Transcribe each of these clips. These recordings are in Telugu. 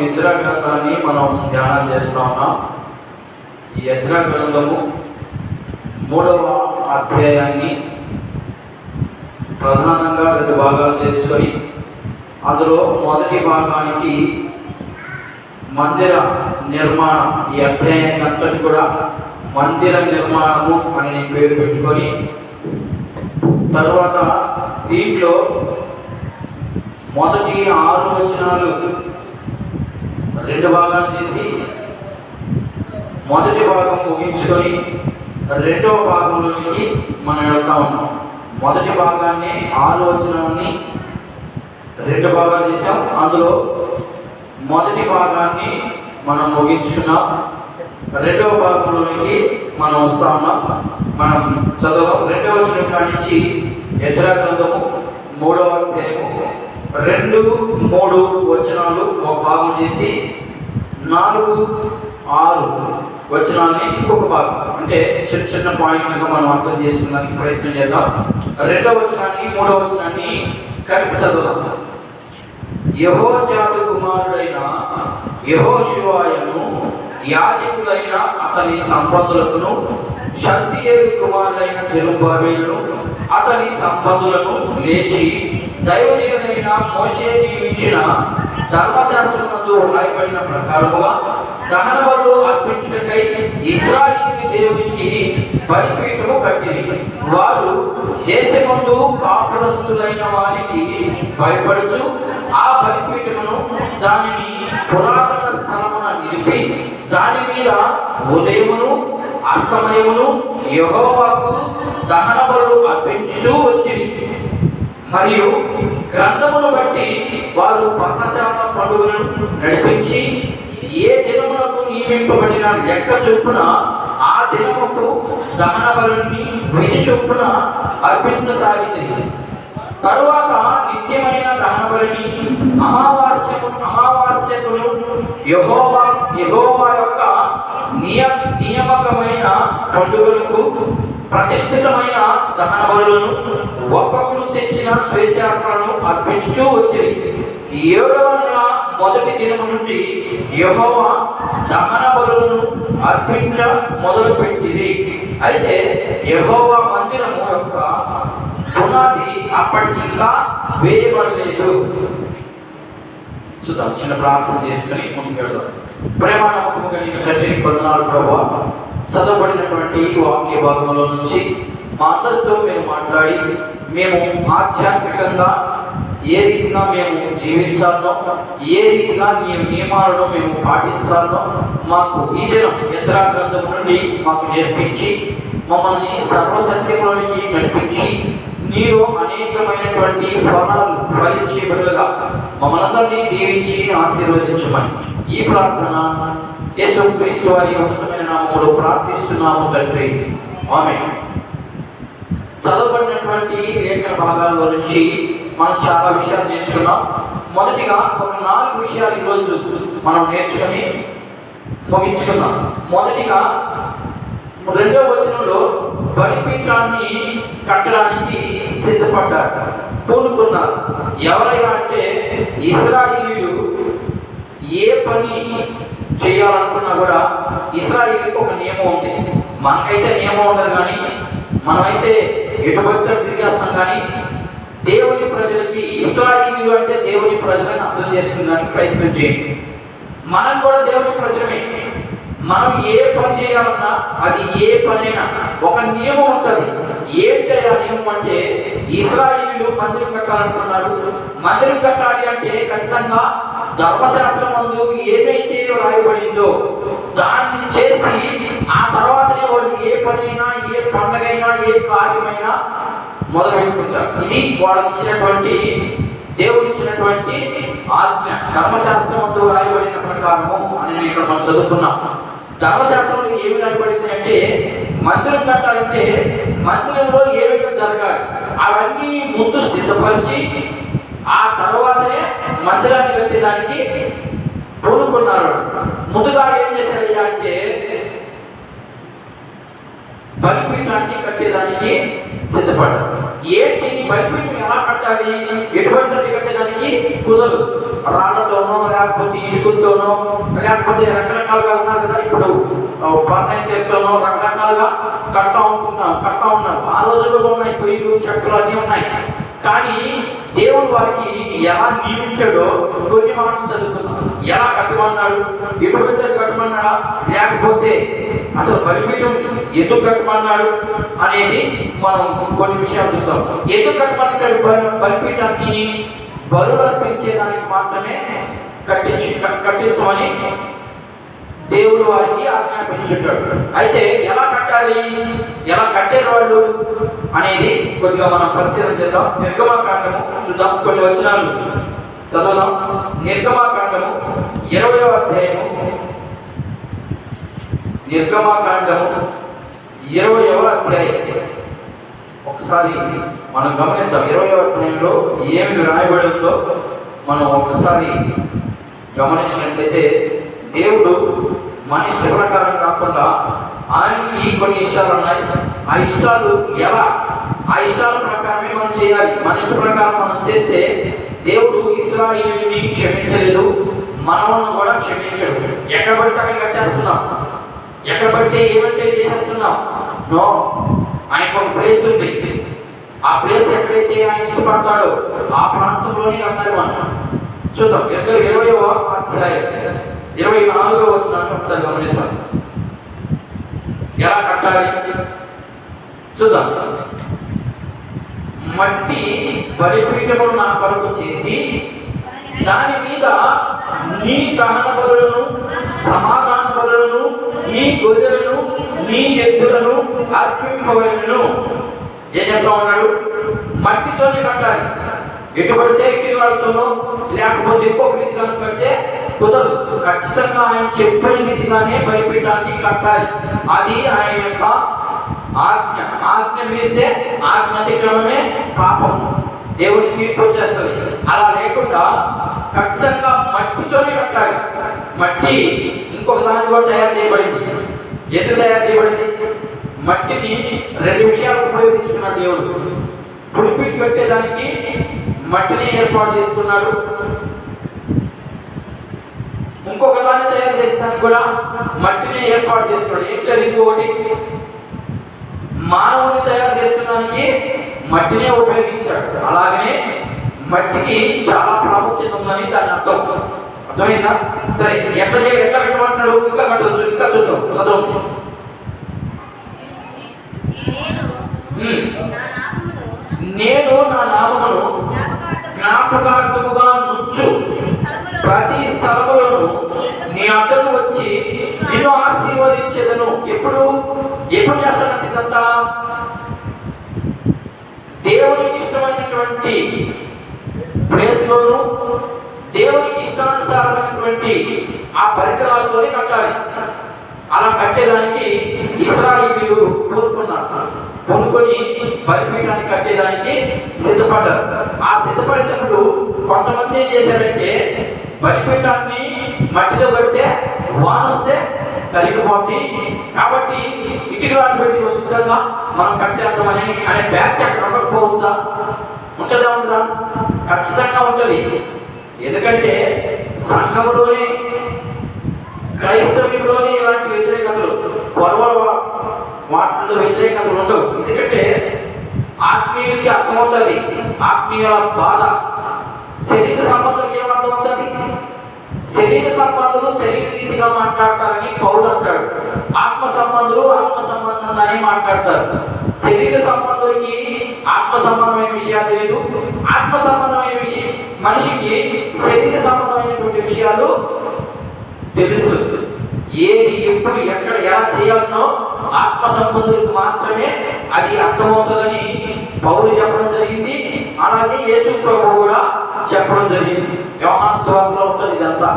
యెజ్రా గ్రంథాన్ని మనం ధ్యానం చేస్తా ఉన్నాం. ఈ యెజ్రా గ్రంథము 3వ అధ్యాయాన్ని ప్రధానంగా 2 భాగాలు చేసుకొని అందులో మొదటి భాగానికి మందిర నిర్మాణం, ఈ అధ్యాయానికి అంతటి కూడా మందిర నిర్మాణము అని నేను పేరు పెట్టుకొని, తర్వాత దీంట్లో మొదటి 6 వచనాలు 2 భాగాలు చేసి మొదటి భాగం ముగించుకొని 2వ భాగంలోనికి మనం వెళ్తా ఉన్నాం. మొదటి భాగాన్ని 6 వచనాన్ని 2 భాగాలు చేసాం. అందులో మొదటి భాగాన్ని మనం ముగించుకున్నాం. 2వ భాగంలోనికి మనం వస్తా ఉన్నాం. మనం చదవం 2వ వచనం కానించి యెజ్రా గ్రంథము 3వ అధ్యాయము 2, 3 వచనాలు ఒక భాగం చేసి 4, 6 వచనాన్ని ఇంకొక భాగం, అంటే చిన్న చిన్న పాయింట్లుగా మనం అర్థం చేసుకోవడానికి ప్రయత్నం చేద్దాం. 2వ వచనాన్ని 3వ వచనాన్ని కలిపి చదువుదాం. యెహోజాదు కుమారుడైన యెహోషువను యాజకుడైన అతని సంబంధులకును, షల్తీయేలు కుమారుడైన జెరుబ్బాబెలును అతని సంబంధులను లేచి దైవజనుడైన మోషే నియమించిన ధర్మశాస్త్రమందు రాయబడిన ప్రకారముగా దహన బలులు అర్పించుటకై ఇశ్రాయేలు దేవునికి బలిపీఠము కట్టిరి. వారు దేశమందు కాపురస్తులైన వారికి భయపడుచు ఆ బలిపీఠమును దానిని పురాతన స్థలమున నిలిపి దాని మీద ఉదయమును అస్తమయమును యెహోవాకు దహన బలులు అర్పించుచూ వచ్చిరి. మరియు గ్రంథమును బట్టి వారు పర్ణశాల పండుగలను నడిపించి ఏ దినమునకు నియమింపబడిన లెక్క చొప్పున ఆ దినముకు దహన బలుని విధి చొప్పున అర్పించసాగింది. తరువాత నిత్యమైన దహన బలిని అమావాస్యకును యెహోవా యొక్క నియామకమైన పండుగలకు ప్రతిష్ఠితమైన దహన బలులను ఒక్కొక్కరు తెచ్చిన స్వేచ్ఛార్పణను అర్పించుతూ వచ్చేది. 7వ నెల మొదటి దినము నుండి యెహోవా దహన బలులను అర్పించ మొదలుపెట్టింది. అయితే యెహోవా మందిరము యొక్క పునాది అప్పటికి ఇంకా వేయబడలేదు. చూద్దాం, చిన్న ప్రార్థన చేసుకుని ముందుకు వెళ్దాం. ప్రేమ నమ్మకము కలిగిన తండ్రి, కొందనాలు ప్రభువా, చదవబడినటువంటి వాక్య భాగంలో నుంచి మా అందరితో మీరు మాట్లాడి మేము ఆధ్యాత్మికంగా ఏ రీతిగా మేము జీవించాలో, ఏ రీతిగా ఈ నియమాలను మేము పాటించాలో మాకు ఈ దినం యెజ్రా గ్రంథం నుండి మాకు నేర్పించి మమ్మల్ని సర్వసత్యంలోనికి నడిపించి నీలో అనేకమైనటువంటి ఫలాలు ఫలించే బిడ్డలుగా మమ్మల్ని అందరినీ దీవించి ఆశీర్వదించమని ఈ ప్రార్థన యేసుక్రీస్తు వారి ఉన్నతమైన నామములో ప్రార్థిస్తున్నాము తండ్రి, ఆమేన్. చదవబడినటువంటి లేఖన భాగాల్లో నుంచి మనం చాలా విషయాలు నేర్చుకున్నాం. మొదటిగా ఒక 4 విషయాలు ఈరోజు మనం నేర్చుకొని ముగించుకుందాం. మొదటిగా 2వ వచనంలో బలిపీఠాన్ని కట్టడానికి సిద్ధపడ్డారు, పూనుకున్నారు. ఎవరైనా అంటే ఇశ్రాయేలీయులు ఏ పని చేయాలనుకున్నా కూడా ఇశ్రాయేలీకి ఒక నియమం ఉంది. మనకైతే నియమం ఉండదు, కానీ మనమైతే ఎటుబడి తిరిగేస్తాం. కానీ దేవుని ప్రజలకి ఇశ్రాయేలీయులు అంటే దేవుని ప్రజలను అర్థం చేసుకునేదానికి ప్రయత్నం చేయండి. మనం కూడా దేవుని ప్రజలమే. మనం ఏ పని చేయాలన్నా అది ఏ పనైనా ఒక నియమం ఉంటుంది. ఏంటి ఆ నియమం అంటే, ఇశ్రాయేలీయులు మందిరం కట్టాలనుకున్నారు. మందిరం కట్టాలి అంటే ఖచ్చితంగా ధర్మశాస్త్రం నందు ఏమైతే రాయబడిందో దాన్ని చేసి ఆ తర్వాతనే వాళ్ళు ఏ పనైనా, ఏ పండగైనా, ఏ కార్యమైనా మొదలు పెట్టుకుంటారు. ఇది వాళ్ళకి ఇచ్చినటువంటి, దేవుడు ఇచ్చినటువంటి ఆజ్ఞ. ధర్మశాస్త్రం రాయబడిన ప్రకారము అని నేను ఇక్కడ మనం చదువుకున్నాం. ధర్మశాస్త్రంలో ఏమి రాయబడింది అంటే, మందిరం కట్టాలంటే మందిరంలో ఏమైనా జరగాలి అవన్నీ ముందు సిద్ధపరిచి ఆ తర్వాతనే మందిరాన్ని కట్టేదానికి పూనుకున్నారు. ముందుగా ఏం చేశారయ్యా అంటే, బలిపీఠాన్ని కట్టేదానికి సిద్ధపడ్డారు. ఏంటి బలిపీఠం ఎలా కట్టాలి, ఎటువంటి కట్టేదానికి కుదరదు. రాళ్లతోనో లేకపోతే ఇటుకలతోనో లేకపోతే రకరకాలుగా ఉన్నారు కదా, ఇప్పుడు ఫర్నిచర్తోనో రకరకాలుగా కడతా ఉన్నారు. ఆ రోజుల్లో ఉన్నాయి పొయ్యిలు, చెక్కలు అన్నీ ఉన్నాయి. కానీ దేవుడు వారికి ఎలా నియమించాడో కొన్ని మాటలు చదువుతున్నాం. ఎలా కట్టమన్నాడు, ఎటువంటి కట్టమన్నాడా, లేకపోతే అసలు బలిపీఠం ఎందుకు కట్టమన్నాడు అనేది మనం కొన్ని విషయాలు చూద్దాం. ఎందుకు కట్టమన్నాడు? బలిపీఠాన్ని బలులు అర్పించేదానికి మాత్రమే కట్టించమని దేవుడు వారికి ఆజ్ఞాపించుంటాడు. అయితే ఎలా కట్టాలి, ఎలా కట్టారు వాళ్ళు అనేది కొద్దిగా మనం పరిశీలన చేద్దాం. నిర్గమాకాండము చూద్దాం, కొన్ని వచనాలు చదువుదాం. నిర్గమాకాండము 20వ అధ్యాయము, నిర్గమాకాండము 20వ అధ్యాయం ఒకసారి మనం గమనిద్దాం. 20వ అధ్యాయంలో ఏమి రాయబడి ఉందో మనం ఒక్కసారి గమనించినట్లయితే, దేవుడు మన ఇష్ట ప్రకారం కాకుండా ఆయనకి కొన్ని ఇష్టాలు ఉన్నాయి. ఆ ఇష్టాలు ఎలా, ఆ ఇష్టాల ప్రకారమే మనం చేయాలి. మన ఇష్ట ప్రకారం మనం చేస్తే దేవుడు ఇశ్రాయేలుని క్షమించలేదు, మనల్ని కూడా క్షమించడు. ఎక్కడ పడితే అక్కడ కట్టేస్తున్నాం, ఎక్కడ పడితే ఏమంటే చేసేస్తున్నాం. నో, ఆయనకు ఒక ప్లేస్ ఉంది. ఆ ప్లేస్ ఎక్కడైతే ఆయన ఇష్టపడతాడో ఆ ప్రాంతంలోనే కట్టాలి మనం. చూద్దాం 20వ అధ్యాయం 24వ వచనాన్ని ఒకసారి గమనిద్దాం. ఎలా కట్టాలి చూద్దాం. మట్టి బలిపీఠమును నా కొరకు చేసి దాని మీద నీ దహన బలులను, సమాధాన బలులను, నీ గొర్రెలను, నీ ఎద్దులను అర్పింపవలెను. ఏం చెప్తా ఉన్నాడు? మట్టితోనే కట్టాలి. ఎటు పడితే ఇటు వాడుతానో లేకపోతే ఇంకొక రీతిగా కడితే కుదరదు. ఖచ్చితంగా ఆయన చెప్పిన రీతిగానే బలిపీఠాన్ని కట్టాలి. అది ఆయన యొక్క ఆజ్ఞ. ఆజ్ఞ మీరితే ఆజ్ఞ అతిక్రమమే పాపం, దేవుని తీర్పు వచ్చేస్తుంది. అలా లేకుండా ఖచ్చితంగా మట్టితోనే కట్టాలి. మట్టి ఇంకొక దాని కూడా తయారు చేయబడింది. ఎందుకు తయారు చేయబడింది? మట్టిని 2 విషయాలు ఉపయోగించుకున్నాడు దేవుడు. పులిపీఠ కట్టేదానికి మట్టిని ఏర్పాటు చేసుకున్నాడు. ఇంకొక దాన్ని తయారు చేసేదానికి కూడా మట్టిని ఏర్పాటు చేసుకున్నాడు. ఏంటది? ఇంకొకటి, మానవుని తయారు చేసుకోవడానికి మట్టినే ఉపయోగించాడు. అలాగనే మట్టికి చాలా ప్రాముఖ్యత ఉందని దాని అర్థం. అర్థమైందా? సరే, ఎట్లా కట్టమంటున్నాడు? ఇంకా కట్టవచ్చు. ఇంకా చూద్దాం, చదువు. నేను నా నామమును జ్ఞాపకార్థముగా నుంచు ప్రతి స్థలములను నీ అడ్డకు వచ్చి నిన్ను ఆశీర్వదించేదను. ఎప్పుడు చేస్తానంటే ఇదంతా దేవునికి ఇష్టమైనటువంటి ప్లేస్లోను దేవునికి ఇష్టానుసారమైనటువంటి ఆ పరికరాలతోనే కట్టాలి. అలా కట్టేదానికి ఇశ్రాయేలీయులు పూనుకొని బలిపీఠాన్ని కట్టేదానికి సిద్ధపడ్డారు. ఆ సిద్ధపడేటప్పుడు కొంతమంది ఏం చేశారంటే, బలిపీఠాన్ని మట్టితో కడితే వానొస్తే కరిగిపోద్ది కాబట్టి ఇటుకరాలు పెట్టి వస్తుండగా మనం కట్టేద్దామని అనే బ్యాచ్ అక్కడ ఉండకపోవచ్చా? ఉంటుందా? ఉండదా? ఖచ్చితంగా ఉంటుంది. ఎందుకంటే సంఘంలోనే, క్రైస్తవులోనే ఇలాంటి వ్యతిరేకతలు, వాటిలో వ్యతిరేకతలు ఉండవు. ఎందుకంటే ఆత్మీయులకి అర్థమవుతుంది ఆత్మీయుల బాధ. శరీర సంబంధం ఏమర్థమవుతుంది? శరీర సంబంధులు శరీర రీతిగా మాట్లాడతారని పౌలు అంటాడు. ఆత్మ సంబంధులు ఆత్మ సంబంధంగానే మాట్లాడతారు. శరీర సంబంధులకి ఆత్మ సంబంధమైన విషయాలు తెలియదు. ఆత్మ సంబంధమైన విషయం మనిషికి శరీర సంబంధమైనటువంటి విషయాలు తెలుసు. ఏది ఎప్పుడు ఎక్కడ ఎలా చేయాలనో ఆత్మ సంబంధులకు మాత్రమే అది అర్థమవుతుందని పౌలు చెప్పడం జరిగింది. అలాగే యేసు ప్రభువు కూడా చెప్పడం జరిగింది. యోహాను సువార్తలో ఉంటుంది ఇదంతా.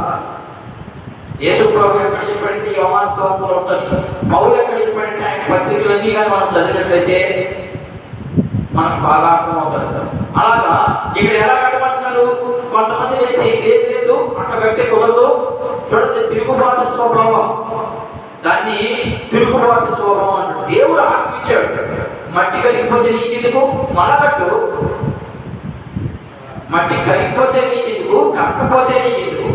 యేసు ప్రభు ఎక్కడ చెప్పాడంటే యోహాను సువార్తలో ఉంటుంది. పౌలు ఎక్కడ చెప్పాడంటే ఆయన పత్రికలన్నీ కానీ మనం చదివినట్లయితే మనకు బాగా అర్థమవుతుంది. అలాగా ఇక్కడ ఎలా కట్టమంటున్నారు? కొంతమంది వేసి లేదు అట్లా కడితే కుదరదు. చూడండి, తిరుగుబాటు స్వభావం, దాన్ని తిరుగుబాటు స్వభావం అంటాడు. దేవుడు ఆత్మించాడు. మట్టి కరిగిపోతే నీకెందుకు మలగట్టు, మట్టి కరిగిపోతే నీకెందుకు, కక్కకపోతే నీకెందుకు.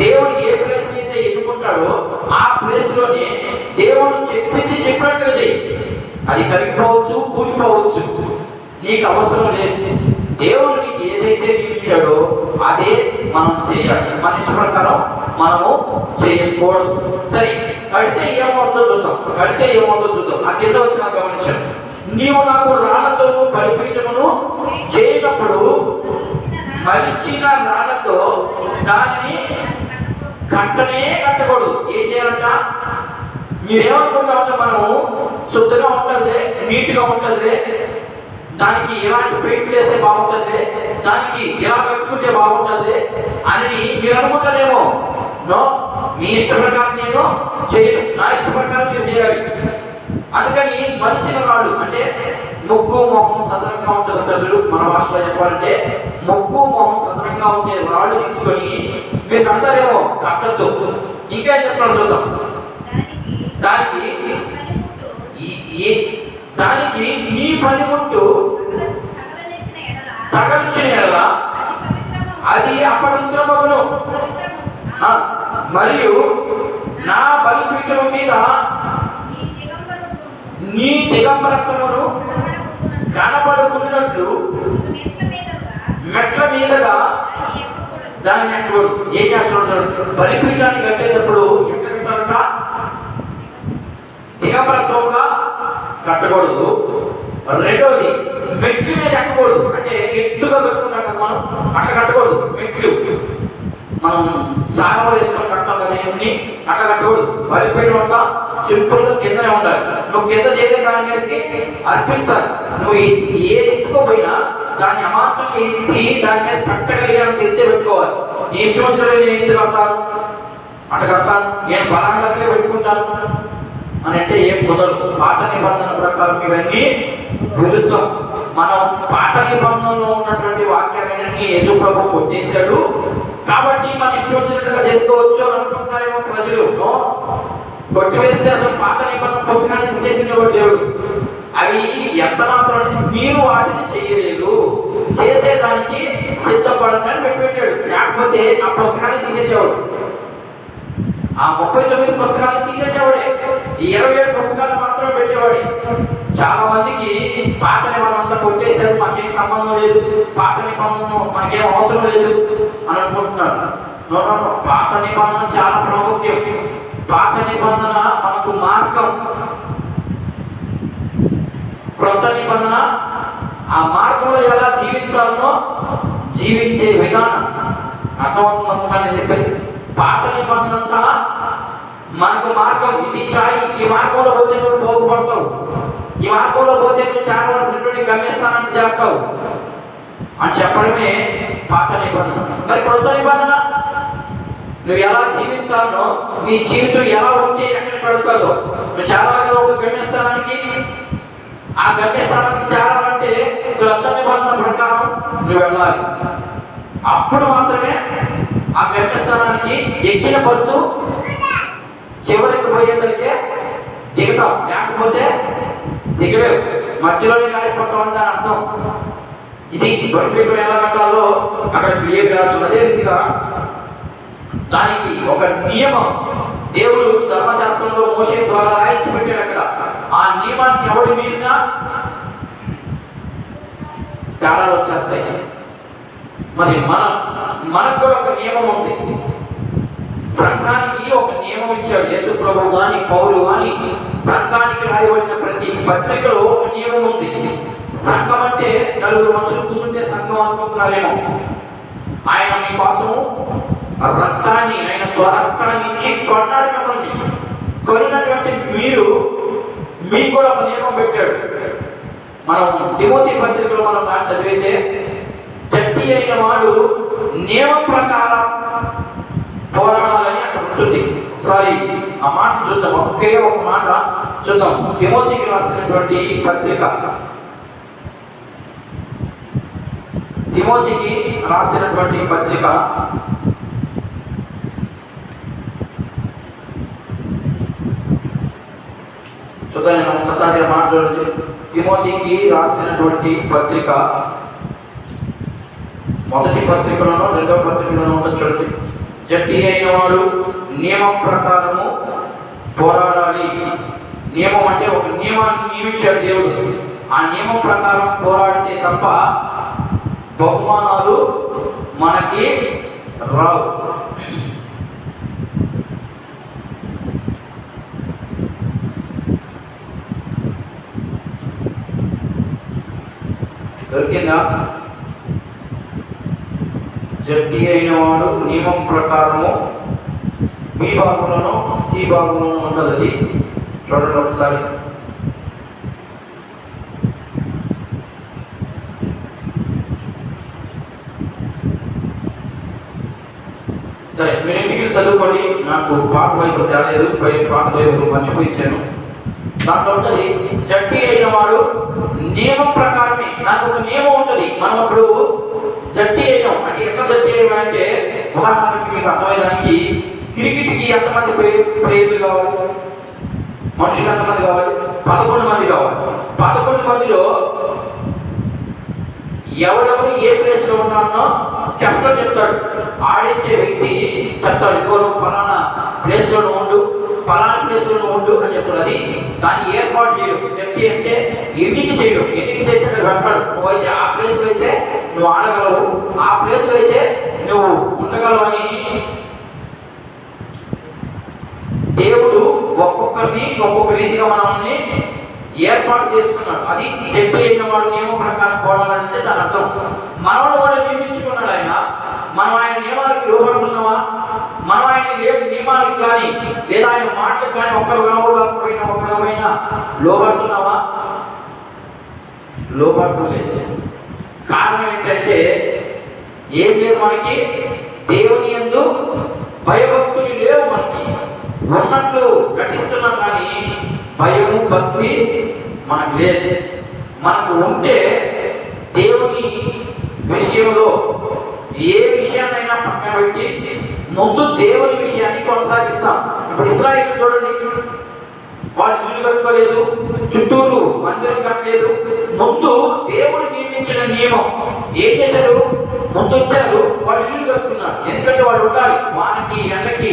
దేవుడు ఏ ప్లేస్ అయితే ఎన్నుకుంటాడో ఆ ప్లేస్ లోనే దేవుడు చెప్పింది చెప్పినట్టుగా చెయ్యి. అది కరిగిపోవచ్చు, కూలిపోవచ్చు, నీకు అవసరం లేదు. దేవుడు నీకు ఏదైతే నియమించాడో అదే మనం చేయాలి. మన ఇష్ట ప్రకారం మనము చేయకూడదు. సరే, కడితే ఏమవుతుందో చూద్దాం. ఆ కింద వచ్చిన గమనించాడు. నీవు నాకు రాళ్లతోనూ బలిపీఠమును చేయనప్పుడు మలిచిన రాళ్లతో దానిని కట్టకూడదు. ఏం చేయాలంట? మీరేమనుకుంటా ఉంటే మనము శుద్ధంగా ఉంటుందిలే, నీట్గా ఉంటుందిలే, దానికి ఎలాంటి పెయింట్ వేస్తే బాగుంటుంది, దానికి ఎలా కట్టుకుంటే బాగుంటుంది అని మీరు అనుకుంటారేమో. నో, మీ ఇష్ట ప్రకారం నేను చేయను, నా ఇష్ట ప్రకారం మీరు చేయాలి. అందుకని మలిచిన రాళ్ళు అంటే ముక్కు మొహం సదరంగా ఉంటుంది ప్రజలు. మన భాషలో చెప్పాలంటే ముక్కు మొహం సదరంగా ఉండే రాళ్ళు తీసుకొని మీరు అంటారేమో కట్టద్దు. ఇంకా ఏం చెప్పాలి చూద్దాం. దానికి నీ పనిముట్టు తగలించిన ఎడల అది అపవిత్రమగును. మరియు నా బలిపీఠము మీద నీ దిగంబరత్వమును కనబడుకున్నట్లు మెట్ల మీదగా దాన్ని ఎక్కకూడదు. ఏం చేస్తున్నాడు? బలిపీఠాన్ని కట్టేటప్పుడు ఎట్లా కట్టాలంట? దిగంబరత్వంగా కట్టకూడదు. రెండోది, మెట్ల మీద ఎక్కకూడదు. అంటే ఎత్తుగా కట్టుకున్నాక మనం అట్లా కట్టకూడదు. మెట్లు మనం సాగం వేసుకొని కట్టాం కదా, ఇంటిని అట్లా కట్టకూడదు. బలిపీఠం అంతా సింపుల్ గా కిందనే ఉండాలి. నువ్వు కింద చేయలే దాని మీదకి అర్పించాలి. నువ్వు ఏది ఎత్తుకోపోయినా దాన్ని అమాంతంగా ఎత్తి దాని మీద పెట్టగలిగినంత ఎత్తే పెట్టుకోవాలి. నీ ఇష్టం వచ్చిన నేను ఎందుకు కడతాను, అట్లా కడతాను, నేను బలంగానే పెట్టుకుంటాను అని అంటే ఏం కుదరదు. పాత నిబంధన ప్రకారం ఇవన్నీ విరుద్ధం. మనం పాత నిబంధనలో ఉన్నటువంటి వాక్యాలన్నీ యేసు ప్రభు కొట్టేశాడు కాబట్టి మన ఇష్టం వచ్చినట్టుగా చేసుకోవచ్చు అని అనుకుంటున్నారేమో ప్రజలు. కొట్టివేస్తే అసలు పాత నిబంధన పుస్తకాన్ని తీసేసినవాడు దేవుడు. అవి ఎంత మాత్రం మీరు వాటిని చేయలేదు, చేసేదానికి సిద్ధపడమని పెట్టాడు. లేకపోతే ఆ పుస్తకాన్ని తీసేసేవాడు. ఆ 39 పుస్తకాలు తీసేసేవాడే, ఈ 27 పుస్తకాలు మాత్రమే పెట్టేవాడి. చాలా మందికి పాత నిబంధన అంతా కొట్టేశారు, మాకేం సంబంధం లేదు, పాత నిబంధన మనకేం అవసరం లేదు అని అనుకుంటున్నారు. పాత నిబంధన చాలా ప్రాముఖ్యం. పాత నిబంధన మనకు మార్గం, క్రొత్త నిబంధన ఆ మార్గంలో ఎలా జీవించాలనో జీవించే విధానం అర్థమవుతుందని చెప్పేది. పాత నిబంధన అంతా మనకు మార్గం, ఇది చాయ్, ఈ మార్గంలో పోతే నువ్వు బాగుపడతావు, ఈ మార్గంలో పోతే నువ్వు చేరవలసినటువంటి గమ్యస్థానానికి చేరుతావు అని చెప్పడమే పాత నిబంధన. మరి క్రొత్త నిబంధన నువ్వు ఎలా జీవించాలో, నీ జీవితం ఎలా ఉంటే ఎక్కడికి పెడతాదో, నువ్వు చాలా ఒక గమ్యస్థానానికి, ఆ గమ్యస్థానానికి చేరాలంటే క్రొత్త నిబంధన ప్రకారం నువ్వు వెళ్ళాలి. అప్పుడు మాత్రమే ఆ గమ్యస్థానానికి ఎక్కిన బస్సు చివరికి పోయేసరికే దిగుతాం, లేకపోతే దిగలేవు, మధ్యలోనే కాలిపోతాం అని దాని అర్థం. ఇది బలిపీఠం ఎలా కట్టాలో అక్కడ క్లియర్గా రాస్తుంది. అదే రీతిగా దానికి ఒక నియమం దేవుడు ధర్మశాస్త్రంలో మోషే ద్వారా రాయించి పెట్టాడు. అక్కడ ఆ నియమాన్ని ఎవడు మీరినా తేడాలు వచ్చేస్తాయి. మరి మనకు కూడా ఒక నియమం ఉంది. సంఘానికి ఒక నియమం ఇచ్చాడు. యేసు ప్రభువు కానీ పౌలు కానీ సంఘానికి రాయబడిన ప్రతి పత్రికలో ఒక నియమం ఉంది. సంఘం అంటే నలుగురు మనుషులు కూర్చుంటే సంఘం అనుకుంటున్నారేమో. ఆయన మీకోసం రక్తాన్ని, ఆయన స్వరక్తాన్ని ఇచ్చి కొన్నాడు మిమ్మల్ని. కొనినటువంటి మీకు కూడా ఒక నియమం పెట్టాడు. మనం తిమోతి పత్రికలో మనం చదివితే చట్టి అయిన వాడు నియమం ప్రకారం పోరాడాలని అక్కడ ఉంటుంది. ఒకసారి ఆ మాట చూద్దాం, ఒకే ఒక మాట చూద్దాం. తిమోతికి రాసినటువంటి పత్రిక, తిమోతికి రాసినటువంటి పత్రిక చూద్దాం. నేను ఒక్కసారి మాట చూడండి. తిమోతికి రాసినటువంటి పత్రిక మొదటి పత్రికలోనో రెండవ పత్రికలోనో ఉంటుంది చూడండి. జట్టి అయిన వాడు నియమం ప్రకారము పోరాడాలి. నియమం అంటే ఒక నియమాన్ని నియమించాడు దేవుడు. ఆ నియమం ప్రకారం పోరాడితే తప్ప బహుమానాలు మనకి రావు. దొరికిందా? జట్టి అయిన వాడు నియమం ప్రకారము బి భాగంలోనూ సి భాగంలోనూ ఉంటుంది. అది చూడండి ఒకసారి. సరే, మీరు ఇంటికి చదువుకోండి. నాకు పాత బైబిల్ తేలేదు, పాత బైబిల్ మర్చిపోయించాను. దాంట్లో ఉంటుంది జట్టి అయిన వాడు నియమం ప్రకారమే. నాకు ఒక నియమం ఉంటుంది. మనం అప్పుడు జట్టి అయినాం అంటే ఎట్లా జట్టి అయినా అంటే, ఉదాహరణకి మీకు అర్థమయ్యేదానికి, క్రికెట్కి ఎంతమంది ప్లేయర్లు కావాలి? మనుషులు ఎంతమంది కావాలి? 11 మంది కావాలి. 11 మందిలో ఎవడెవరు ఏ ప్లేస్లో ఉన్నానో కెప్టెన్ చెప్తాడు. ఆడించే వ్యక్తి చెప్తాడు, ఇదిగో నువ్వు ఫలానా ప్లేస్లో ఉండు, ఫలానా ప్లేస్లో ఉండు అని చెప్తాడు. అది దాన్ని ఏర్పాటు చేయడం. జట్టి అంటే ఎన్నిక చేయడం. ఎన్నిక చేసిన అంటాడు, నువ్వైతే ఆ ప్లేస్లో అయితే నువ్వు ఆడగలవు, ఆ ప్లేస్లో అయితే నువ్వు ఉండగలవు అని దేవుడు ఒక్కొక్కరిని ఒక్కొక్క రీతిగా మనల్ని ఏర్పాటు చేసుకున్నాడు. అది జట్టి అయిన వాడు నియమం ప్రకారం పోవాలంటే దాని అర్థం. మనల్ని వాడు నియమించుకున్నాడు ఆయన. మనం ఆయన నియమాలకు లోబడుతున్నామా? మనం ఆయన నియమాలకు కానీ లేదా ఆయన మాటలకు కానీ ఒకరు కాకపోయినా ఒకరిపైనా లోబడుతున్నామా? లోబడటం లేదు. కారణం ఏంటంటే ఏం లేదు, మనకి దేవుని యందు భయభక్తులు లేవు. మనకి ఉన్నట్లు నటిస్తున్నాం కానీ భయము భక్తి మనకు లేదు. మనకు ఉంటే దేవుని విషయంలో ఏ విషయాన్నైనా పక్కన పెట్టి ముందు దేవుని విషయాన్ని కొనసాగిస్తాం. ఇప్పుడు ఇశ్రాయేలు చూడండి, వాళ్ళు ఇల్లు కట్టుకోలేదు, చుట్టూరు మందిరం కట్టలేదు. ముందు దేవుడు నియమించిన నియమం ఏం చేశారు? ముందు వచ్చారు, వాళ్ళు ఇల్లు కట్టుకున్నారు. ఎందుకంటే వాళ్ళు ఉండాలి, వానకి ఎండకి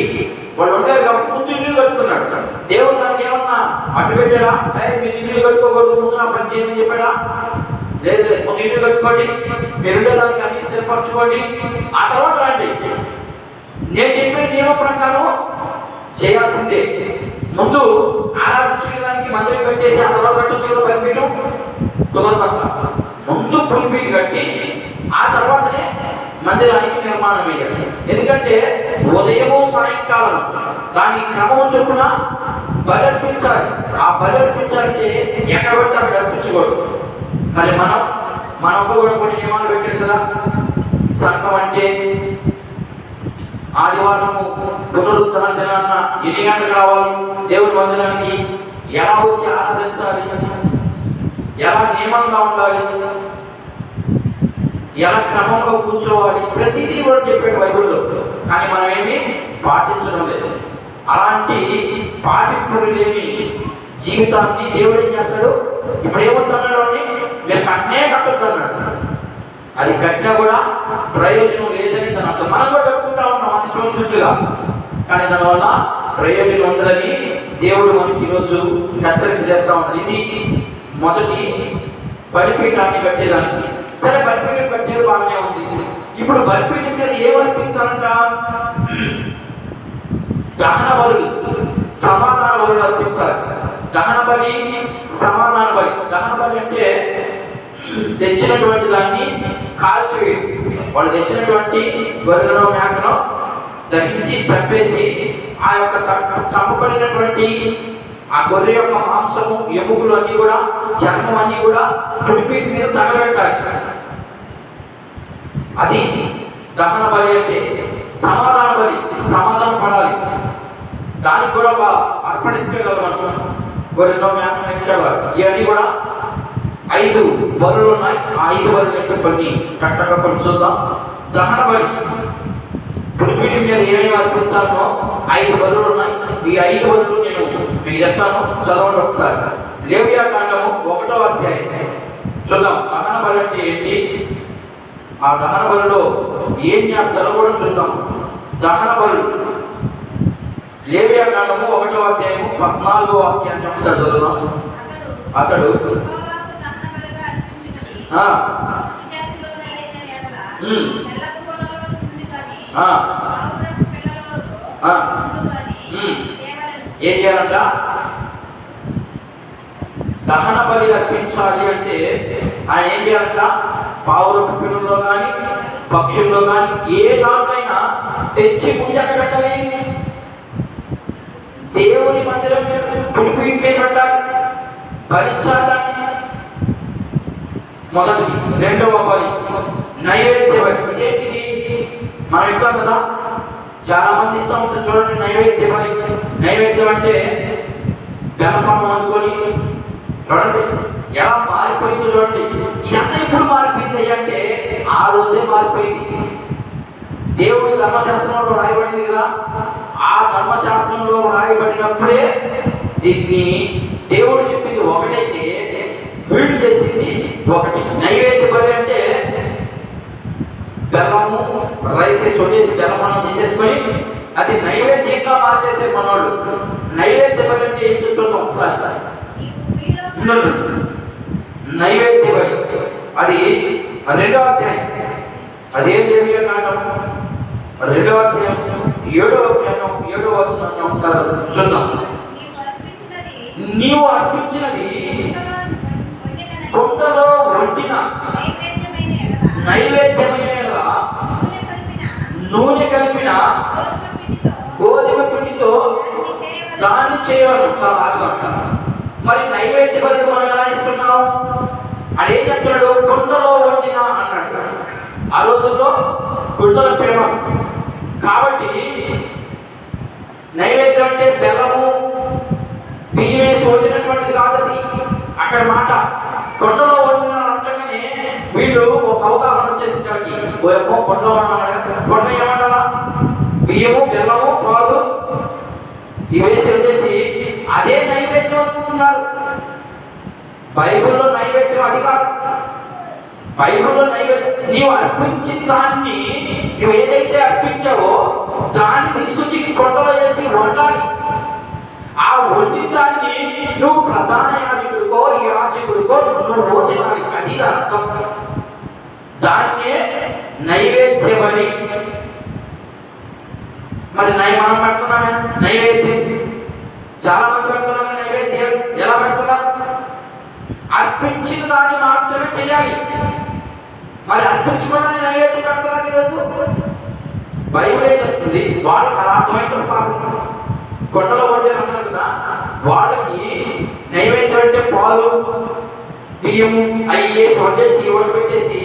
వాళ్ళు ఉండాలి కాబట్టి ముందు ఇల్లు కట్టుకున్నాడు. దేవుడు దానికి ఏమన్నా అడ్డు పెట్టాడా? మీరు ఇల్లు కట్టుకోకూడదు, ముందు నా పని చేయని చెప్పాడా? లేదు, ముందు ఇల్లు కట్టుకోండి, మీరు ఉండేదానికి అన్ని స్థిరపరచుకోండి, ఆ తర్వాత రండి. నేను చెప్పిన నియమం ప్రకారం చేయాల్సిందే. ముందు ఆరాధించుకోవడానికి మందిరం కట్టేసి ఆ తర్వాత కట్టొచ్చు కదా బలిపీఠం? కుదరదు. ముందు బలిపీఠం కట్టి ఆ తర్వాతనే మందిరానికి నిర్మాణం అయ్యాడు. ఎందుకంటే ఉదయము సాయంకాలం దాని క్రమం చొప్పున బలి అర్పించాలి. ఆ బలి అర్పించాలంటే ఎక్కడ పడితే అక్కడ అర్పించకూడదు. మరి మనం కూడా కొన్ని నియమాలు పెట్టాడు కదా. సంఘం అంటే ఆదివారము పునరుద్ధరణ దినాన్న ఎన్ని గంటలకు రావాలి, దేవుడి మందిరానికి ఎలా వచ్చి ఆరాధించాలి, ఎలా నియమంగా ఉండాలి, ఎలా క్రమంగా కూర్చోవాలి, ప్రతిదీ కూడా చెప్పాడు బైబిల్లో. కానీ మనం ఏమి పాటించడం లేదు. అలాంటి పాటింపులు లేని జీవితాన్ని దేవుడు ఏం చేస్తాడు? ఇప్పుడు ఏమంటున్నాడు అని, మీరు కట్నే కట్టొద్దు అన్నాడు. అది కట్టినా కూడా ప్రయోజనం లేదని దాని అర్థం. మనం కూడా కట్టుకుంటా ఉన్నాం మనసుగా, కానీ దానివల్ల ప్రయోజనం ఉండదని దేవుడు మనకి ఈరోజు హెచ్చరిక చేస్తా ఉన్నాడు. ఇది మొదటి బలిపీఠాన్ని కట్టేదానికి. సరే, బలిపీఠం కట్టేది బాగానే ఉంది. ఇప్పుడు బలిపీఠం మీద ఏం అర్పించాలంట? దహన బలులు, సమాధాన బలులు అర్పించాలి. దహన బలి, సమాధాన బలి. దహన బలి అంటే తెచ్చినటువంటి దాన్ని కాల్చివేయడం. వాళ్ళు తెచ్చినటువంటి గొర్రెలను మేకను దహించి చంపేసి ఆ యొక్క చంపబడినటువంటి ఆ గొర్రె యొక్క మాంసము, ఎముకలు అన్నీ కూడా, చర్మం అన్నీ కూడా పులిపీటి మీద తగలబెట్టాలి. అది దహన బలి అంటే. సమాధాన బలి, సమాధానం పడాలి. దానికి కూడా అర్పణ ఎత్తుకెళ్ళాలి. మనం గొర్రెలో మేకను ఎత్తుకెళ్ళాలి. ఇవన్నీ కూడా 5 బలులు ఉన్నాయి. ఆ 5 బలులు అంటే కొన్ని కట్టగా కొన్ని చూద్దాం. దహన బలి, పులిపీటి మీద ఏమేమి అర్పించాలో 5 బలులు ఉన్నాయి. ఈ 5 బలులు నేను మీకు చెప్తాను, చదవండి ఒకసారి. లేవియాకాండము 1వ అధ్యాయం చూద్దాం. దహన బలి అంటే ఏంటి, ఆ దహన బలిలో ఏం చేస్తారో కూడా చూద్దాం. దహన బలులు లేవియాకాండము 1వ అధ్యాయము 14వ వాక్యాన్ని ఒకసారి చదువుదాం. అతడు ఏం చేయాలంట? దహన బలి అర్పించాలి అంటే ఆయన ఏం చేయాలంట? పావురపు పిల్లల్లో కానీ, పక్షుల్లో కానీ, ఏ దాంట్లైనా తెచ్చి పూజ పెట్టాలి. దేవుని మందిరం మీద, పులిపీఠ మీద పెట్టాలి, భరించాలి. మొదటిది. 2వ బలి నైవేద్య బలి. ఇదేంటిది? మనం ఇస్తాం కదా, చాలా మంది ఇస్తూ ఉంటారు. చూడండి, నైవేద్య బలి. నైవేద్యం అంటే బెల్లపన్నం అనుకొని చూడండి ఎలా మారిపోయింది. చూడండి, ఇదంతా ఇప్పుడు మారిపోయింది అంటే ఆ రోజే మారిపోయింది. దేవుడి ధర్మశాస్త్రంలో రాయబడింది కదా, ఆ ధర్మశాస్త్రంలో రాయబడినప్పుడే దీన్ని దేవుడు చెప్పింది ఒకటైతే వీళ్ళు చేసింది ఒకటి. నైవేద్య బలి అంటే బెల్లము రైస్ వేసి వండేసి బెల్లపన్నం చేసేసుకొని అది నైవేద్యంగా మార్చేసే మనోళ్ళు. నైవేద్య బలి అంటే ఏంటో చూద్దాం ఒకసారి. నైవేద్య బలి అది 2వ అధ్యాయం. అదే లేవియాకాండం 2వ అధ్యాయం 7వ వచనాన్ని ఒకసారి చూద్దాం. నీవు అర్పించినది కుండలో వండిన నైవేద్యమైన నూనె కలిపిన గోధుమ పిండితో దాన్ని చేయడం. చాలా బాగా అంటారు. మరి నైవేద్య బలి మనం ఎలా ఇస్తున్నాం? అదేంటంటాడు? కుండలో వండిన అన్నాడు. ఆ రోజుల్లో కుండలు ఫేమస్ కాబట్టి నైవేద్యం అంటే బెల్లము బియ్యం వేసి వండినటువంటిది కాదు. అది అక్కడ మాట కొండలో వండిన అంటగానే వీళ్ళు ఒక అవగాహన వచ్చేసింది వాడికి. కొండలో వండాలి, కొండ ఏమంటారా? బియ్యము, బెల్లము, పాలు ఇవేసి వచ్చేసి అదే నైవేద్యం అనుకుంటున్నారు. బైబిల్లో నైవేద్యం అది కాదు. బైబిల్లో నైవేద్యం నీవు అర్పించిన దాన్ని, నువ్వు ఏదైతే అర్పించావో దాన్ని తీసుకొచ్చి కొండలో వేసి వండాలి. ఆ వండిన దాన్ని నువ్వు ప్రధాన యాజకుడికో నువ్వు తినాలి. అది అర్థం. దాన్నే నైవేద్యమని. మరి మనం పెడుతున్నామే నైవేద్యం. చాలా మంది పెడుతున్నామే నైవేద్యం. ఎలా పెడుతున్నారు? అర్పించిన దాన్ని మాత్రమే చేయాలి. మరి అర్పించుకోవడానికి నైవేద్యం పెడుతున్నారు ఈరోజు. బైబిల్ ఏం చెప్తుంది? వాళ్ళకి అలా అర్థమైంది. పాపం కొండలో వండారు అన్నారు కదా, వాళ్ళకి నైవేద్యం అంటే పాలు, బియ్యము అవి వేసి వండేసి పెట్టేసి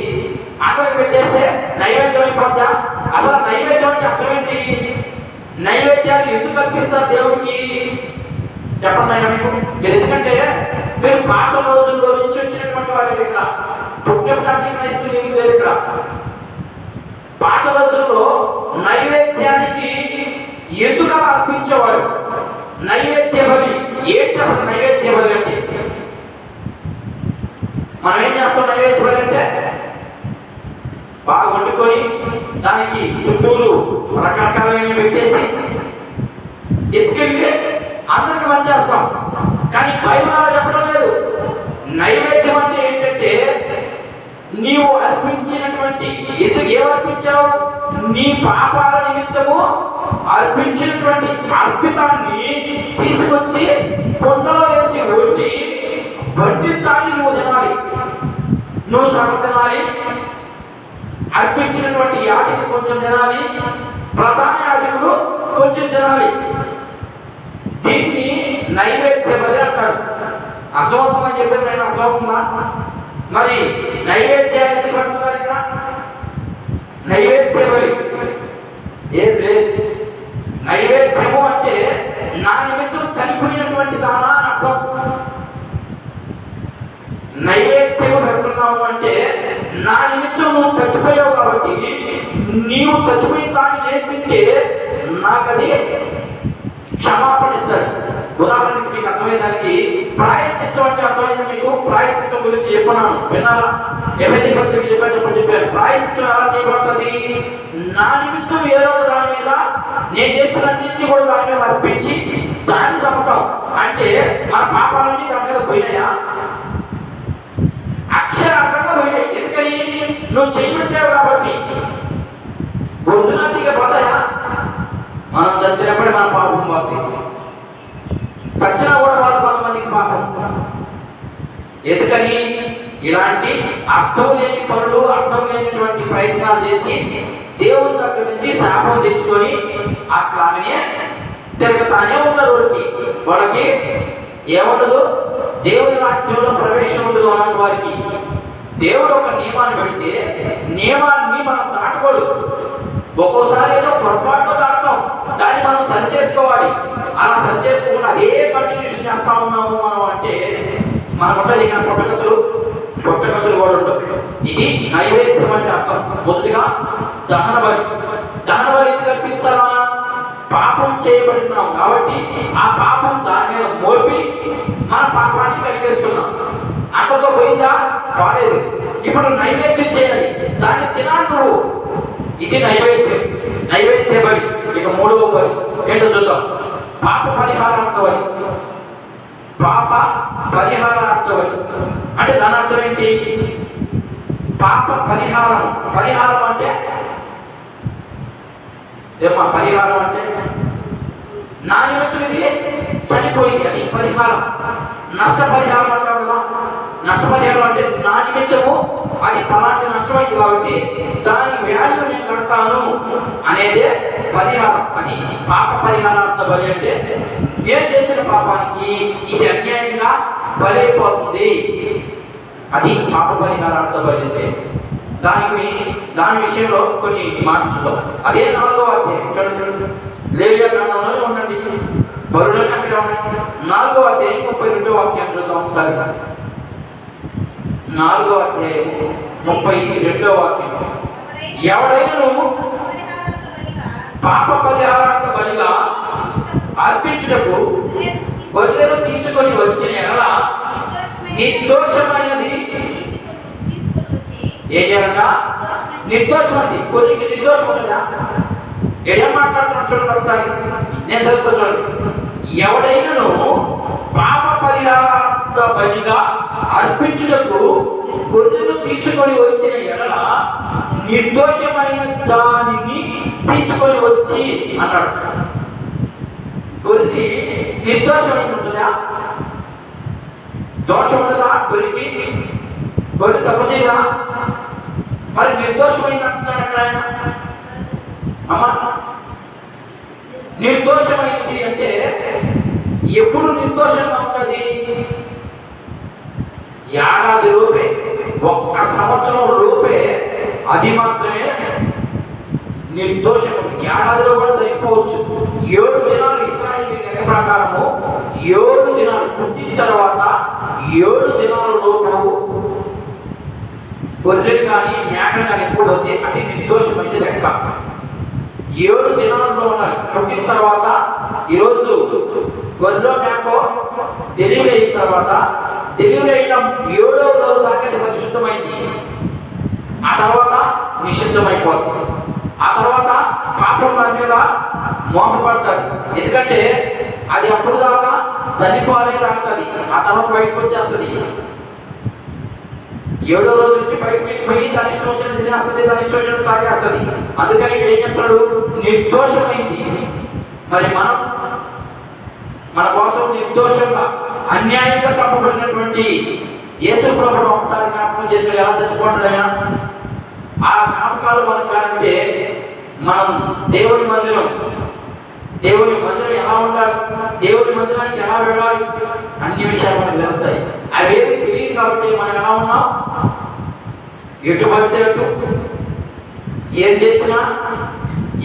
అందరికి పెట్టేస్తే నైవేద్యం అయిపోద్దా? అసలు నైవేద్యం అంటే అర్థం ఏంటి? నైవేద్యాలు ఎందుకు అర్పిస్తారు దేవుడికి చెప్పండి ఆయన మీకు. మీరు ఎందుకంటే మీరు పాత రోజుల్లో నుంచి వచ్చినటువంటి వారు ఇక్కడ పుణ్యప్రాచీ క్రైస్తవులు లేరు ఇక్కడ. పాత రోజుల్లో నైవేద్యానికి ఎందుకు అలా అర్పించేవాడు? నైవేద్య బలి ఏంటి అసలు? నైవేద్య బలి అంటే మనం ఏం చేస్తాం? నైవేద్య బలి అంటే బాగా వండుకొని దానికి చుట్టూరు రకరకాలైన పెట్టేసి ఎత్తుకెళ్ళి అందరికి మంచేస్తాం. కానీ బైబిల్ అలా చెప్పడం లేదు. నైవేద్యం అంటే ఏంటంటే నీవు అర్పించినటువంటి, ఎందుకు ఏమర్పించావు? నీ పాపాల నిమిత్తము అర్పించినటువంటి అర్పితాన్ని తీసుకొచ్చి కొండలో వేసి వండి దాన్ని నువ్వు తినాలి, నువ్వు సగం తినాలి, అర్పించినటువంటి యాజకుడు కొంచెం తినాలి, ప్రధాన యాజకుడు కొంచెం తినాలి. దీన్ని నైవేద్య బలి అంటారు. అర్థమవుతుందని చెప్పేది నేను, అర్థమవుతుందా? మరి నైవేద్యాలు ఎందుకు పడుతున్నారు ఇక్కడ? నైవేద్య బలి ఏం లేదు. నైవేద్యము అంటే నా నిమిత్తం చనిపోయినటువంటి దానా అని అర్థం. నైవేద్యము పెడుతున్నాము అంటే నా నిమిత్తం నువ్వు చచ్చిపోయావు కాబట్టి నీవు చచ్చిపోయిన దాన్ని నేను తింటే నాకు అది క్షమాపణ ఇస్తాడు. ఉదాహరణకి మీకు అర్థమయ్యేదానికి ప్రాయశ్చిత్తం అంటే అర్థమైంది మీకు? ప్రాయశ్చిత్తం గురించి చెప్పినాను, విన్నారా? ఎఫెసీ పత్రిక చెప్పాను. ప్రాయశ్చిత్తం ఎలా చేయబడుతుంది? నా నిమిత్తం ఏదో ఒక దాని మీద నేను చేసిన అన్నింటినీ కూడా దాని మీద అర్పించి దాన్ని చంపుతాం అంటే మన పాపాలన్నీ దాని మీద పోయినాయా? అక్షరార్థంగా పోయినాయి. ఎందుకని? నువ్వు చేయబట్టావు కాబట్టి. ఒరిజినాలిటీగా పోతాయా? మనం చచ్చినప్పుడే మన పాపం పోతుంది. చచ్చినా కూడా వాళ్ళు కొంతమందికి పాపం. ఎందుకని? ఇలాంటి అర్థం లేని పనులు, అర్థం లేనటువంటి ప్రయత్నాలు చేసి దేవుని దగ్గర నుంచి శాపం తెచ్చుకొని అట్లానే తిరగతానే ఉన్నారు. వాళ్ళకి ఏముండదు? దేవుని రాజ్యంలో ప్రవేశం ఉండదు. అలాంటి వారికి దేవుడు ఒక నియమాన్ని పెడితే నియమాన్ని మనం దాటుకోడు. ఒక్కోసారి ఏదో పొరపాటులో దాటుతాం, దాన్ని మనం సరి చేసుకోవాలి. అలా సరి చేసుకోకుండా అదే కంటిన్యూషన్ చేస్తా ఉన్నాము మనం అంటే మనకు ఉంటుంది ఇక పుట్టగతులు కూడా ఉండవు. ఇది నైవేద్యం అంటే అర్థం. మొదటిగా దహన బలి. దహన బలి ఎందుకు అర్పించాలా? పాపం చేయబడినాం కాబట్టి ఆ పాపం దాని మీద మోపి మన పాపాన్ని కడిగేసుకున్నాం. అంతతో పోయిందా? పాలేదు. ఇప్పుడు నైవేద్యం చేయాలి, దాన్ని తినాలి నువ్వు. ఇది నైవేద్యం, నైవేద్య బలి. ఇక మూడవ బలి ఏంటో చూద్దాం. పాప పరిహారార్థ బలి. పాప పరిహారార్థ బలి అంటే దాని అర్థం ఏంటి? పాప పరిహారం. పరిహారం అంటే ఏమా? పరిహారం అంటే నా నిమిత్తం ఇది చనిపోయింది, అది పరిహారం. నష్టపరిహారం అంటారు కదా. నష్టపరిహారం అంటే నా నిమిత్తము అది ఫలాన్ని నష్టమైంది కాబట్టి దాని వాల్యూ నేను కడతాను అనేదే పరిహారం. అది పాప పరిహారార్థ బలి అంటే నేను చేసిన పాపానికి ఇది అన్యాయంగా బలైపోతుంది. అది పాప పరిహారార్థ బలి అంటే. దాని విషయంలో కొన్ని మాట్లాడుతాం. అదే 4వ అధ్యాయం చూడండి. లేవియా గ్రంథంలోనే ఉండండి, బరులోనే అక్కడ ఉన్నాయి. 4వ అధ్యాయం 32వ వాక్యం చూద్దాం ఒకసారి. 4వ అధ్యాయం 32వ వాక్యం. ఎవడైనా పాప పరిహారార్థ బలిగా అర్పించుటకు గొర్రెను తీసుకొని వచ్చిన ఎడల నిర్దోషమైనది ఏం చేయాలంట? నిర్దోషమైనది. కొన్నికి నిర్దోషం ఉండదా? ఏం మాట్లాడుతున్నాడు చూడండి ఒకసారి, నేను చదువుతా చూడండి. ఎవడైనాను పాప పరిహారార్థ బలిగా అర్పించుటకు గొర్రెను తీసుకొని వచ్చిన ఎడల నిర్దోషమైన దానిని తీసుకొని వచ్చి అన్నాడు. గొర్రె నిర్దోషమైన ఉంటుందా? దోషం ఉండదా గొర్రెకి? గొర్రె తప్పు చేయదా? మరి నిర్దోషమైన అంటున్నాడు అక్కడ ఆయన. అమ్మా, నిర్దోషమైనది అంటే ఎప్పుడు నిర్దోషంగా ఉంటుంది? ఏడాది లోపే, 1 సంవత్సరం లోపే అది మాత్రమే నిర్దోషం. ఏడాదిలో కూడా జరిగిపోవచ్చు. 7 దినాలు ఇశ్రాయేలు లెక్క ప్రకారము 7 దినాలు పుట్టిన తర్వాత 7 దినాల లోపు గొర్రెలు కానీ మేకలు కానీ పోతే అది నిర్దోషమైతే లెక్క. 7 దినాల్లో ఉండాలి. పుట్టిన తర్వాత ఈరోజు గొర్రె మేకో డెలివరీ అయిన తర్వాత డెలివరీ అయిన 7వ రోజు దాకా అది పరిశుద్ధమైంది. ఆ తర్వాత నిషిద్ధమైపోతుంది. ఆ తర్వాత పాపం దాని మీద మోపబడుతుంది. ఎందుకంటే అది అప్పుడు దాకా తల్లిపాలే తాగుతుంది, ఆ తర్వాత బయటకు వచ్చేస్తుంది. 7వ రోజు నుంచి బయటకు వెళ్ళిపోయి దాని ఇష్టం వచ్చినట్టు తినేస్తుంది, దాని ఇష్టం వచ్చినట్టు తాగేస్తుంది. అందుకని ఇక్కడ ఏం చెప్తాడు? నిర్దోషమైంది. మరి మన కోసం నిర్దోషంగా అన్యాయంగా చంపబడినటువంటి యేసు ప్రభువును ఒకసారి జ్ఞాపకం చేసుకుని ఎలా చచ్చిపోతాడు ఆయన. ఆ జ్ఞాపకాలు మనకు కానంటే మనం దేవుని మందిరం ఎలా ఉండాలి, దేవుని మందిరానికి ఎలా వెళ్ళాలి, అన్ని విషయాలు మనకు తెలుస్తాయి. అవేమి తెలియదు కాబట్టి మనం ఎలా ఉన్నాం, ఎటు పడితే అటు ఏం చేసినా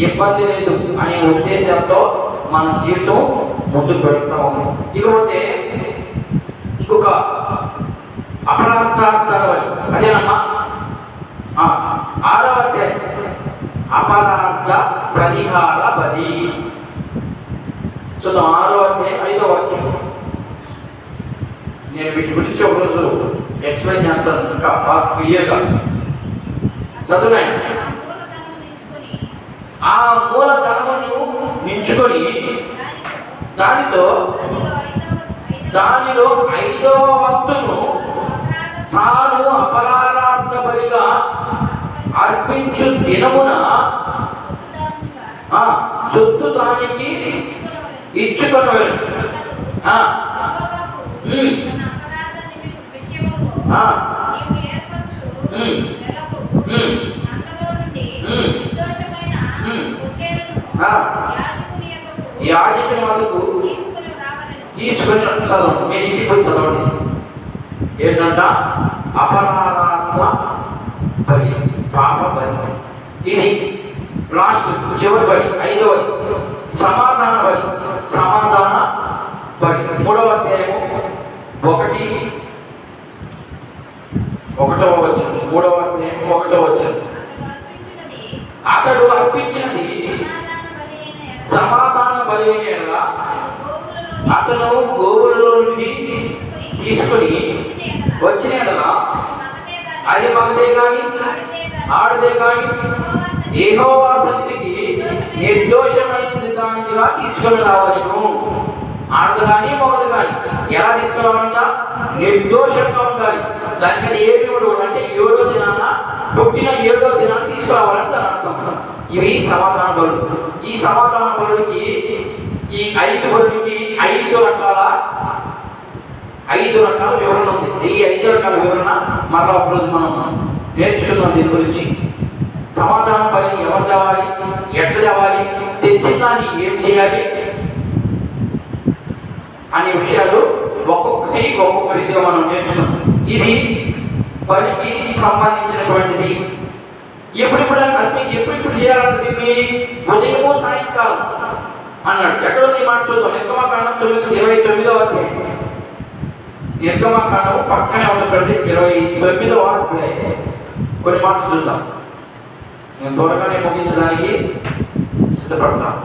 ఇబ్బంది లేదు అనే ఉద్దేశంతో మన జీవితం ముందుకు వెళ్తాము. ఇకపోతే ఇంకొక అపరాధార్థ బలి, అదేనమ్మా 6వ అధ్యాయం అపరాధ పరిహార బలి. చూద్దాం 6వ అధ్యాయం 5వ వాక్యం. నేను వీటి గురించి ఒకరోజు ఎక్స్ప్లెయిన్ చేస్తాను ఇంకా బాగా క్లియర్గా. చదువునాయి. ఆ మూలధనమును నించుకొని దానిలో 5వ వంతును తాను అపరాధార్థ బలిగా అర్పించు దినమున సొత్తు దానికి ఇచ్చుకొనవలెను. యాజకుని వద్దకు తీసుకుని చదవండి. మీరు ఇంటికి పోయి చదవండి. ఏంటంట? అపరాధ బలి, పాప బలి. ఇది లాస్ట్ చివరి బలి. 5వది సమాధాన బలి. సమాధాన బలి 3వ అధ్యాయము 1వ వచనం. 3వ అధ్యాయం 1వ వచనం. అతడు అర్పించినది సమాధాన బలి అయిన అతను గోవులలో నుండి తీసుకొని వచ్చిన అది మగదే గాని ఆడదే గాని యెహోవా సన్నిధికి నిర్దోషమైన దానిగా తీసుకొని రావాలను. ఆడదు కానీ మగదు కానీ ఎలా తీసుకురావాలంట? నిర్దోషంగా ఉండాలి. దాని మీద ఏమి అంటే 7వ దినాన పుట్టిన 7వ దినాన్ని తీసుకురావాలని దాని అర్థం. ఇవి సమాధాన బలులు. ఈ సమాధాన బలులకి ఈ 5 బలులకి 5 రకాల వివరణ ఉంది. ఈ 5 రకాల వివరణ మరలా ఒకరోజు మనం నేర్చుకుందాం. దీని గురించి సమాధాన బలి ఎవరు తేవాలి, ఎట్లా తేవాలి, తెచ్చిన దాన్ని ఏం చేయాలి అనే విషయాలు ఒక్కొక్క రీతిగా మనం నేర్చుకున్నాం. ఇది బలికి సంబంధించినటువంటిది. ఎప్పుడు చేయాలంటే దీన్ని ఉదయము సాయంకాలం అన్నాడు. ఎక్కడ ఉంది మాట చూద్దాం. నిర్గమకాండం 29వ అధ్యాయం. నిర్గమకాండం పక్కనే ఉన్న చూడండి 29వ అధ్యాయం. కొన్ని మాటలు చూద్దాం. నేను త్వరగానే ముగించడానికి సిద్ధపడతాను.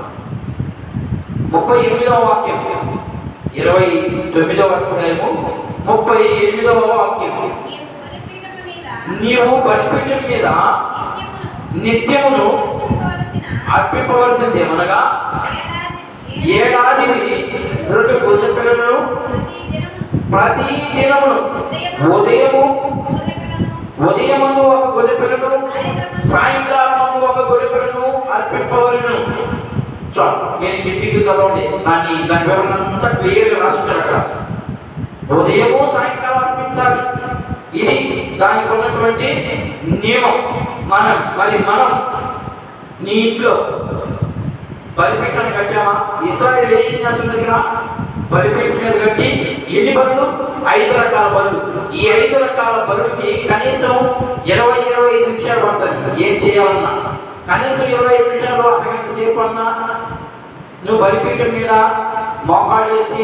38వ వాక్యం. 29వ అధ్యాయము 38వ వాక్యం. నీవు బలిపీఠం మీద నిత్యమును అర్పింపవలసింది ఏమనగా ఏడాదివి 2 గొర్రె పిల్లలను ప్రతి దినమును ఉదయమందు 1 గొర్రె పిల్లను సాయంకాలమందు 1 గొర్రె పిల్లను అర్పింపవలెను. మీరు ఇంటికి చదవండి. దాని వివరణ అంతా క్లియర్గా రాసుకుంటారు అక్కడ. ఉదయము సాయంకాలం అర్పించాలి. ఇది దానికి ఉన్నటువంటి నియమం. మనం నీ ఇంట్లో బలిపీఠాన్ని కట్టామా? ఇశ్రాయేలు ఏం చేస్తుంది? బలిపీఠం మీద కట్టి ఎన్ని బలులు? 5 రకాల బలులు. ఈ 5 రకాల బలులకి కనీసం 20-25 నిమిషాలు పడుతుంది. ఏం చేయాలన్నా కనీసం 25 నిమిషాలు, అరగంట సేపు అన్నా నువ్వు బలిపీఠం మీద మోకాళ్ళు వేసి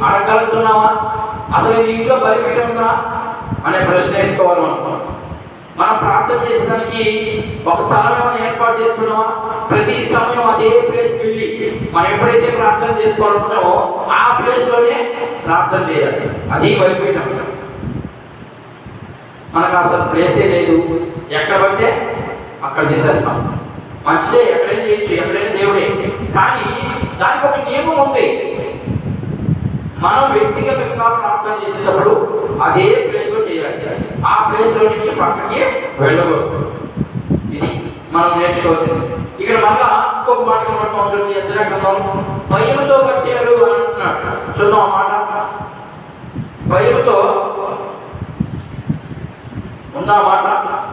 అడగలుగుతున్నావా? అసలు నీ ఇంట్లో బలిపీఠం ఉందా అనే ప్రశ్న వేసుకోవాలి. మనం ప్రార్థన చేసేదానికి ఒక స్థలం ఏమైనా ఏర్పాటు చేసుకున్నామా? ప్రతి సమయం అదే ప్లేస్కి వెళ్ళి మనం ఎప్పుడైతే ప్రార్థన చేసుకోవాలనుకుంటామో ఆ ప్లేస్లోనే ప్రార్థన చేయాలి. అది బలిపీఠం. మనకు అసలు ప్లేసే లేదు, ఎక్కడ పడితే అక్కడ చేసేస్తాం. మంచిదే, ఎక్కడైనా చేయొచ్చు, ఎక్కడైనా దేవుడే. కానీ దానికి ఒక నియమం ఉంది. మనం వ్యక్తిగతంగా ప్రార్థన చేసేటప్పుడు అదే ప్లేస్లో చేయాలి. ఆ ప్లేస్లో నుంచి పక్కకి వెళ్ళకూడదు. ఇది మనం నేర్చుకోవాల్సింది. ఇక్కడ మళ్ళా ఇంకో ఇంకొక మాట కనబడతాం చూడండి, యెజ్రా గ్రంథం, భయముతో కట్టాడు అని అంటున్నాడు. చూద్దాం ఆ మాట. భయముతో ఉందా మాట?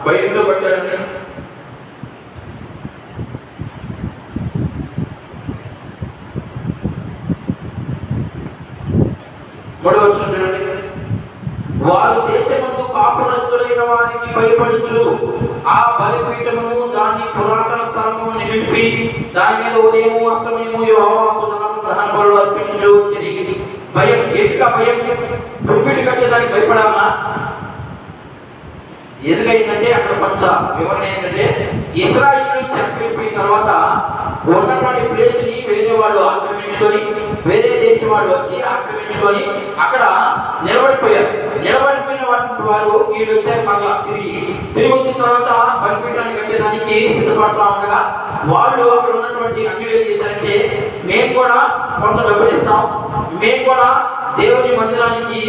భయంతో కట్టాడండి. మూడవ వచనం చూడండి, వారు దేశమందు కాపురస్తులైన వారికి భయపడుచు ఆ బలిపీఠమును దాని పురాతన స్థలమును నిలిపి దాని మీద ఉదయము అస్తమయము యెహోవాకు దహన బలులు అర్పించుచు వచ్చిరి. భయం, ఎక్క భయం, పురిపిడి కట్టేదానికి భయపడామా? ఎందుకైందంటే అక్కడ కొంచెం వివరణ ఏంటంటే, ఇశ్రాయేలు చెరకెళ్ళిపోయిన తర్వాత ఉన్నటువంటి ప్లేస్ని వేరే వాళ్ళు ఆక్రమించుకొని, వేరే దేశం వాళ్ళు వచ్చి ఆక్రమించుకొని అక్కడ నిలబడిపోయారు. నిలబడిపోయిన వారు వీళ్ళు వచ్చారు. మళ్ళా తిరిగి వచ్చిన తర్వాత బలిపీఠాన్ని కట్టేదానికి సిద్ధపడుతూ ఉండగా వాళ్ళు అక్కడ ఉన్నటువంటి అన్యులు ఏం చేశారంటే, మేము కూడా కొంత డబ్బులు ఇస్తాం, మేము కూడా దేవుని మందిరానికి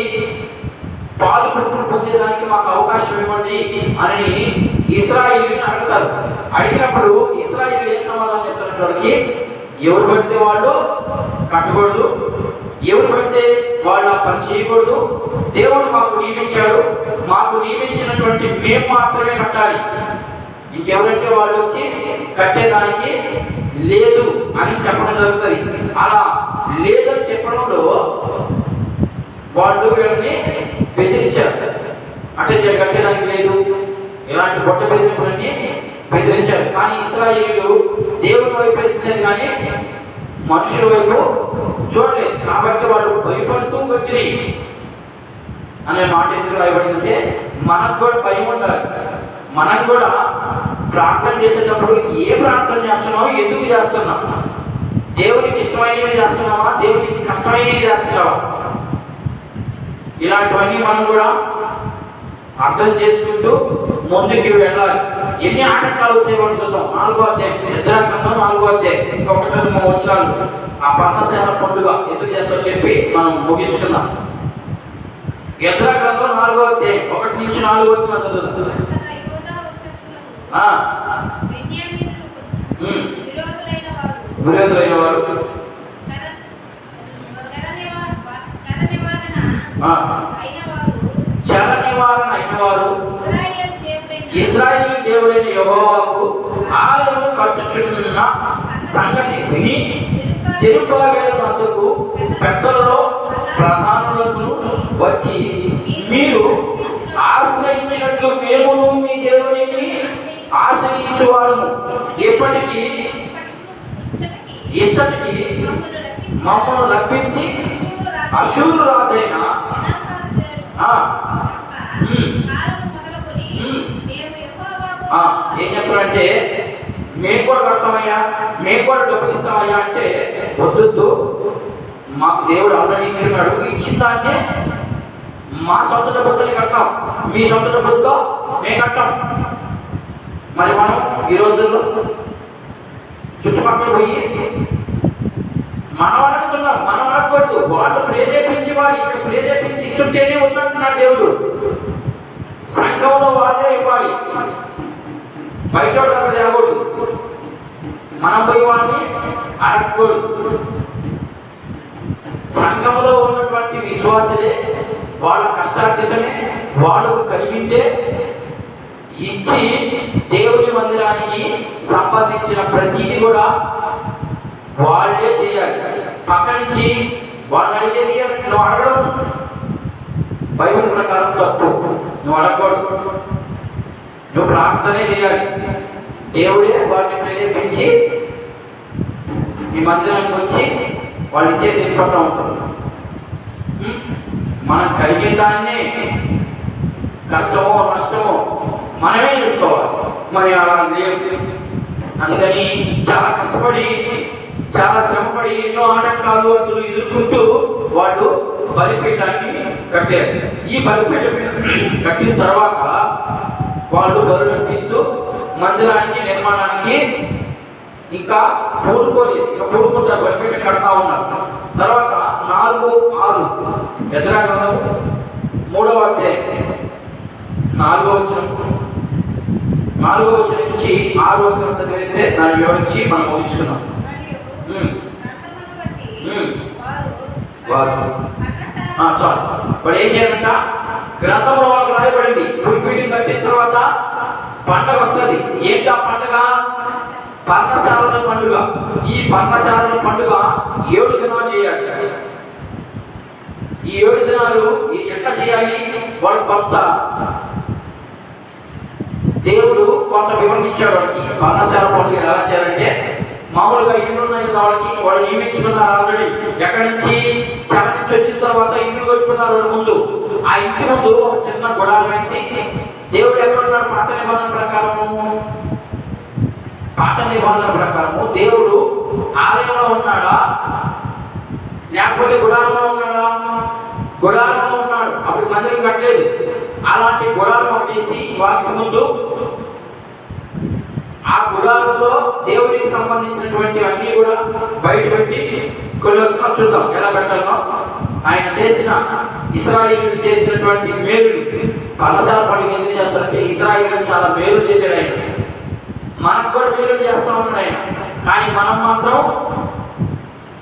పాలు పుట్టులు పొందేదానికి మాకు అవకాశం ఇవ్వండి అని ఇశ్రాయేలుని అడుగుతారు. అడిగినప్పుడు ఇశ్రాయేలు ఏం సమాధానం చెప్తారంటే, వాడికి ఎవరు పడితే వాళ్ళు కట్టకూడదు, ఎవరు పడితే వాళ్ళు ఆ పని చేయకూడదు, దేవుడు మాకు నియమించాడు, మాకు నియమించినటువంటి మేము మాత్రమే కట్టాలి, ఇంకెవరంటే వాళ్ళు వచ్చి కట్టేదానికి లేదు అని చెప్పడం జరుగుతుంది. అలా లేదని చెప్పడంలో వాళ్ళు వీళ్ళని బెదిరించారు. అంటే కట్టేదానికి లేదు, ఇలాంటి గొడ్డ బెదిరింపులన్నీ బెదిరించారు. కానీ ఇశ్రాయేలీయులు దేవుని వైపు బెదిరించారు కానీ మనుషుల వైపు చూడలేదు. కాబట్టి వాళ్ళు భయపడుతూ కట్టిరి అనే మాట ఎందుకు రాయబడిందంటే, మనకు కూడా భయం ఉండాలి. మనం కూడా ప్రార్థన చేసేటప్పుడు ఏ ప్రార్థన చేస్తున్నామో, ఎందుకు చేస్తున్నాం, దేవునికి ఇష్టమైనవి చేస్తున్నామా, దేవునికి కష్టమైనవి చేస్తున్నావా, ఇలాంటివన్నీ మనం కూడా అర్థం చేసుకుంటూ ముందుకు వెళ్ళాలి. ఎన్ని ఆటంకాలు వచ్చేవాళ్ళు చూద్దాం. 4వ అధ్యాయం, యెజ్రా గ్రంథం 4వ అధ్యాయం, ఇంకొకటి 3 వచనాలు. ఆ పర్ణశాల పండుగ ఎందుకు చేస్తారో చెప్పి మనం ముగించుకుందాం. యెజ్రా గ్రంథం 4వ అధ్యాయం 1 నుంచి 4 వచనాలు చదువుదాం. విరోధులైన వారు చెర నివారణ అయిన వారు ఇశ్రాయేలు దేవుడైన యెహోవాకు ఆలయము కట్టుచున్న సంగతి విని జెరుబ్బాబెలు వద్దకు పెద్దలలో ప్రధానులకు వచ్చి, మీరు ఆశ్రయించినట్లు మేమును మీ దేవునికి ఆశ్రయించువారము, ఇప్పటికీ ఇచ్చటికి మమ్మను రప్పించి అషూరు రాజైన ఏం చెప్తారంటే, మేము కూడా కడతామయ్యా, మేము కూడా డబ్బులు ఇస్తామయ్యా అంటే, వద్దు, మాకు దేవుడు ఆల్రెడీ ఇచ్చున్నాడు, ఇచ్చిన దాన్ని మా సొంత డబ్బులతో కడతాం, మీ సొంత డబ్బులతో మేము కట్టాం. మరి మనం ఈ రోజుల్లో చుట్టుపక్కల పోయి మనం అడుగుతున్నాం, మనం అడగకూడదు, వాళ్ళు ప్రేరేపించి వారు ఇక్కడ ప్రేరేపించి ఇస్తుంటేనే ఉందంటున్నాడు దేవుడు. సంఘంలో వాళ్ళే ఇవ్వాలి, బయట అక్కడ తేకూడదు, మనం పోయి వాళ్ళని అడగకూడదు. సంఘంలో ఉన్నటువంటి విశ్వాసులే వాళ్ళ కష్టార్జితమే వాళ్ళకు కలిగిందే ఇచ్చి దేవుని మందిరానికి సంబంధించిన ప్రతిదీ కూడా వాళ్ళే చేయాలి. పక్క నుంచి వాళ్ళని అడిగేది నువ్వు అడగడం బైబిల్ ప్రకారం తప్పు, నువ్వు అడగకూడదు, నువ్వు ప్రార్థనే చేయాలి. దేవుడే వాటిని ప్రేరేపించి ఈ మందిరానికి వచ్చి వాళ్ళు ఇచ్చేసి వెళ్ళిపోతూ ఉంటారు. మనం కలిగిన దాన్ని కష్టమో నష్టమో మనమే చేసుకోవాలి. మరి అలా లేవు. అందుకని చాలా కష్టపడి, చాలా శ్రమపడి, ఎన్నో ఆటంకాలు అడ్డులు ఎదుర్కొంటూ వాళ్ళు బలిపీఠాన్ని కట్టారు. ఈ బలిపీఠం కట్టిన తర్వాత వాళ్ళు బలులు అర్పిస్తూ మందిరానికి నిర్మాణానికి ఇంకా పూనుకోలేదు, ఇక పూనుకుంటారు, బలిపీఠం కడతా ఉన్నారు. తర్వాత 4:6 యెజ్రా గ్రంథం 3వ అధ్యాయం 4వ వచనం, 4వ వచనం నుంచి 6వ వచనం చదివేస్తే దాన్ని వివరించి మనం ముగించుకున్నాం. చాలు. వాడు ఏం చేయాలంట? గ్రంథంలో వాళ్ళకి రాయబడింది, పులిపీఠం కట్టిన తర్వాత పండగ వస్తుంది. ఏంటి ఆ పండుగ? పర్ణశాలల పండుగ. ఈ పర్ణశాలల పండుగ 7 దినాలు చేయాలి. ఈ 7 దినాలు ఎట్లా చేయాలి? వాడు దేవుడు కొంత వివరణ ఇచ్చాడు వాడికి. పర్ణశాల పండుగ ఎలా చేయాలంటే, మామూలుగా ఇల్లు ఉన్నాయి కదా వాళ్ళకి, వాడు నియమించుకున్నారు ఆల్రెడీ. ఎక్కడి నుంచి? చెర నుంచి వచ్చిన తర్వాత ఇల్లు కట్టుకున్నారు వాడు. ముందు ఆ ఇంటి ముందు ఒక చిన్న గుడారం వేసి, దేవుడు ఎక్కడున్నాడు? పాత నిబంధన ప్రకారము దేవుడు ఆలయంలో ఉన్నాడా లేకపోతే గుడారంలో ఉన్నాడా? గుడారంలో ఉన్నాడు. అప్పుడు మందిరం కట్టలేదు. అలాంటి గుడారం వేసి వారికి ముందు ఆ గుడారంలో దేవునికి సంబంధించినటువంటి అన్ని కూడా బయట పెట్టి కొన్ని వచ్చిన చూద్దాం ఎలా పెట్టాలో. ఆయన చేసిన ఇశ్రాయేలుకు చేసినటువంటి మేలులు. పర్ణశాల పండుగ ఎందుకు చేస్తారంటే ఇశ్రాయేలుకు చాలా మేలు చేశాడు ఆయన. మనకు కూడా మేలు చేస్తా ఉన్నాడు ఆయన. కానీ మనం మాత్రం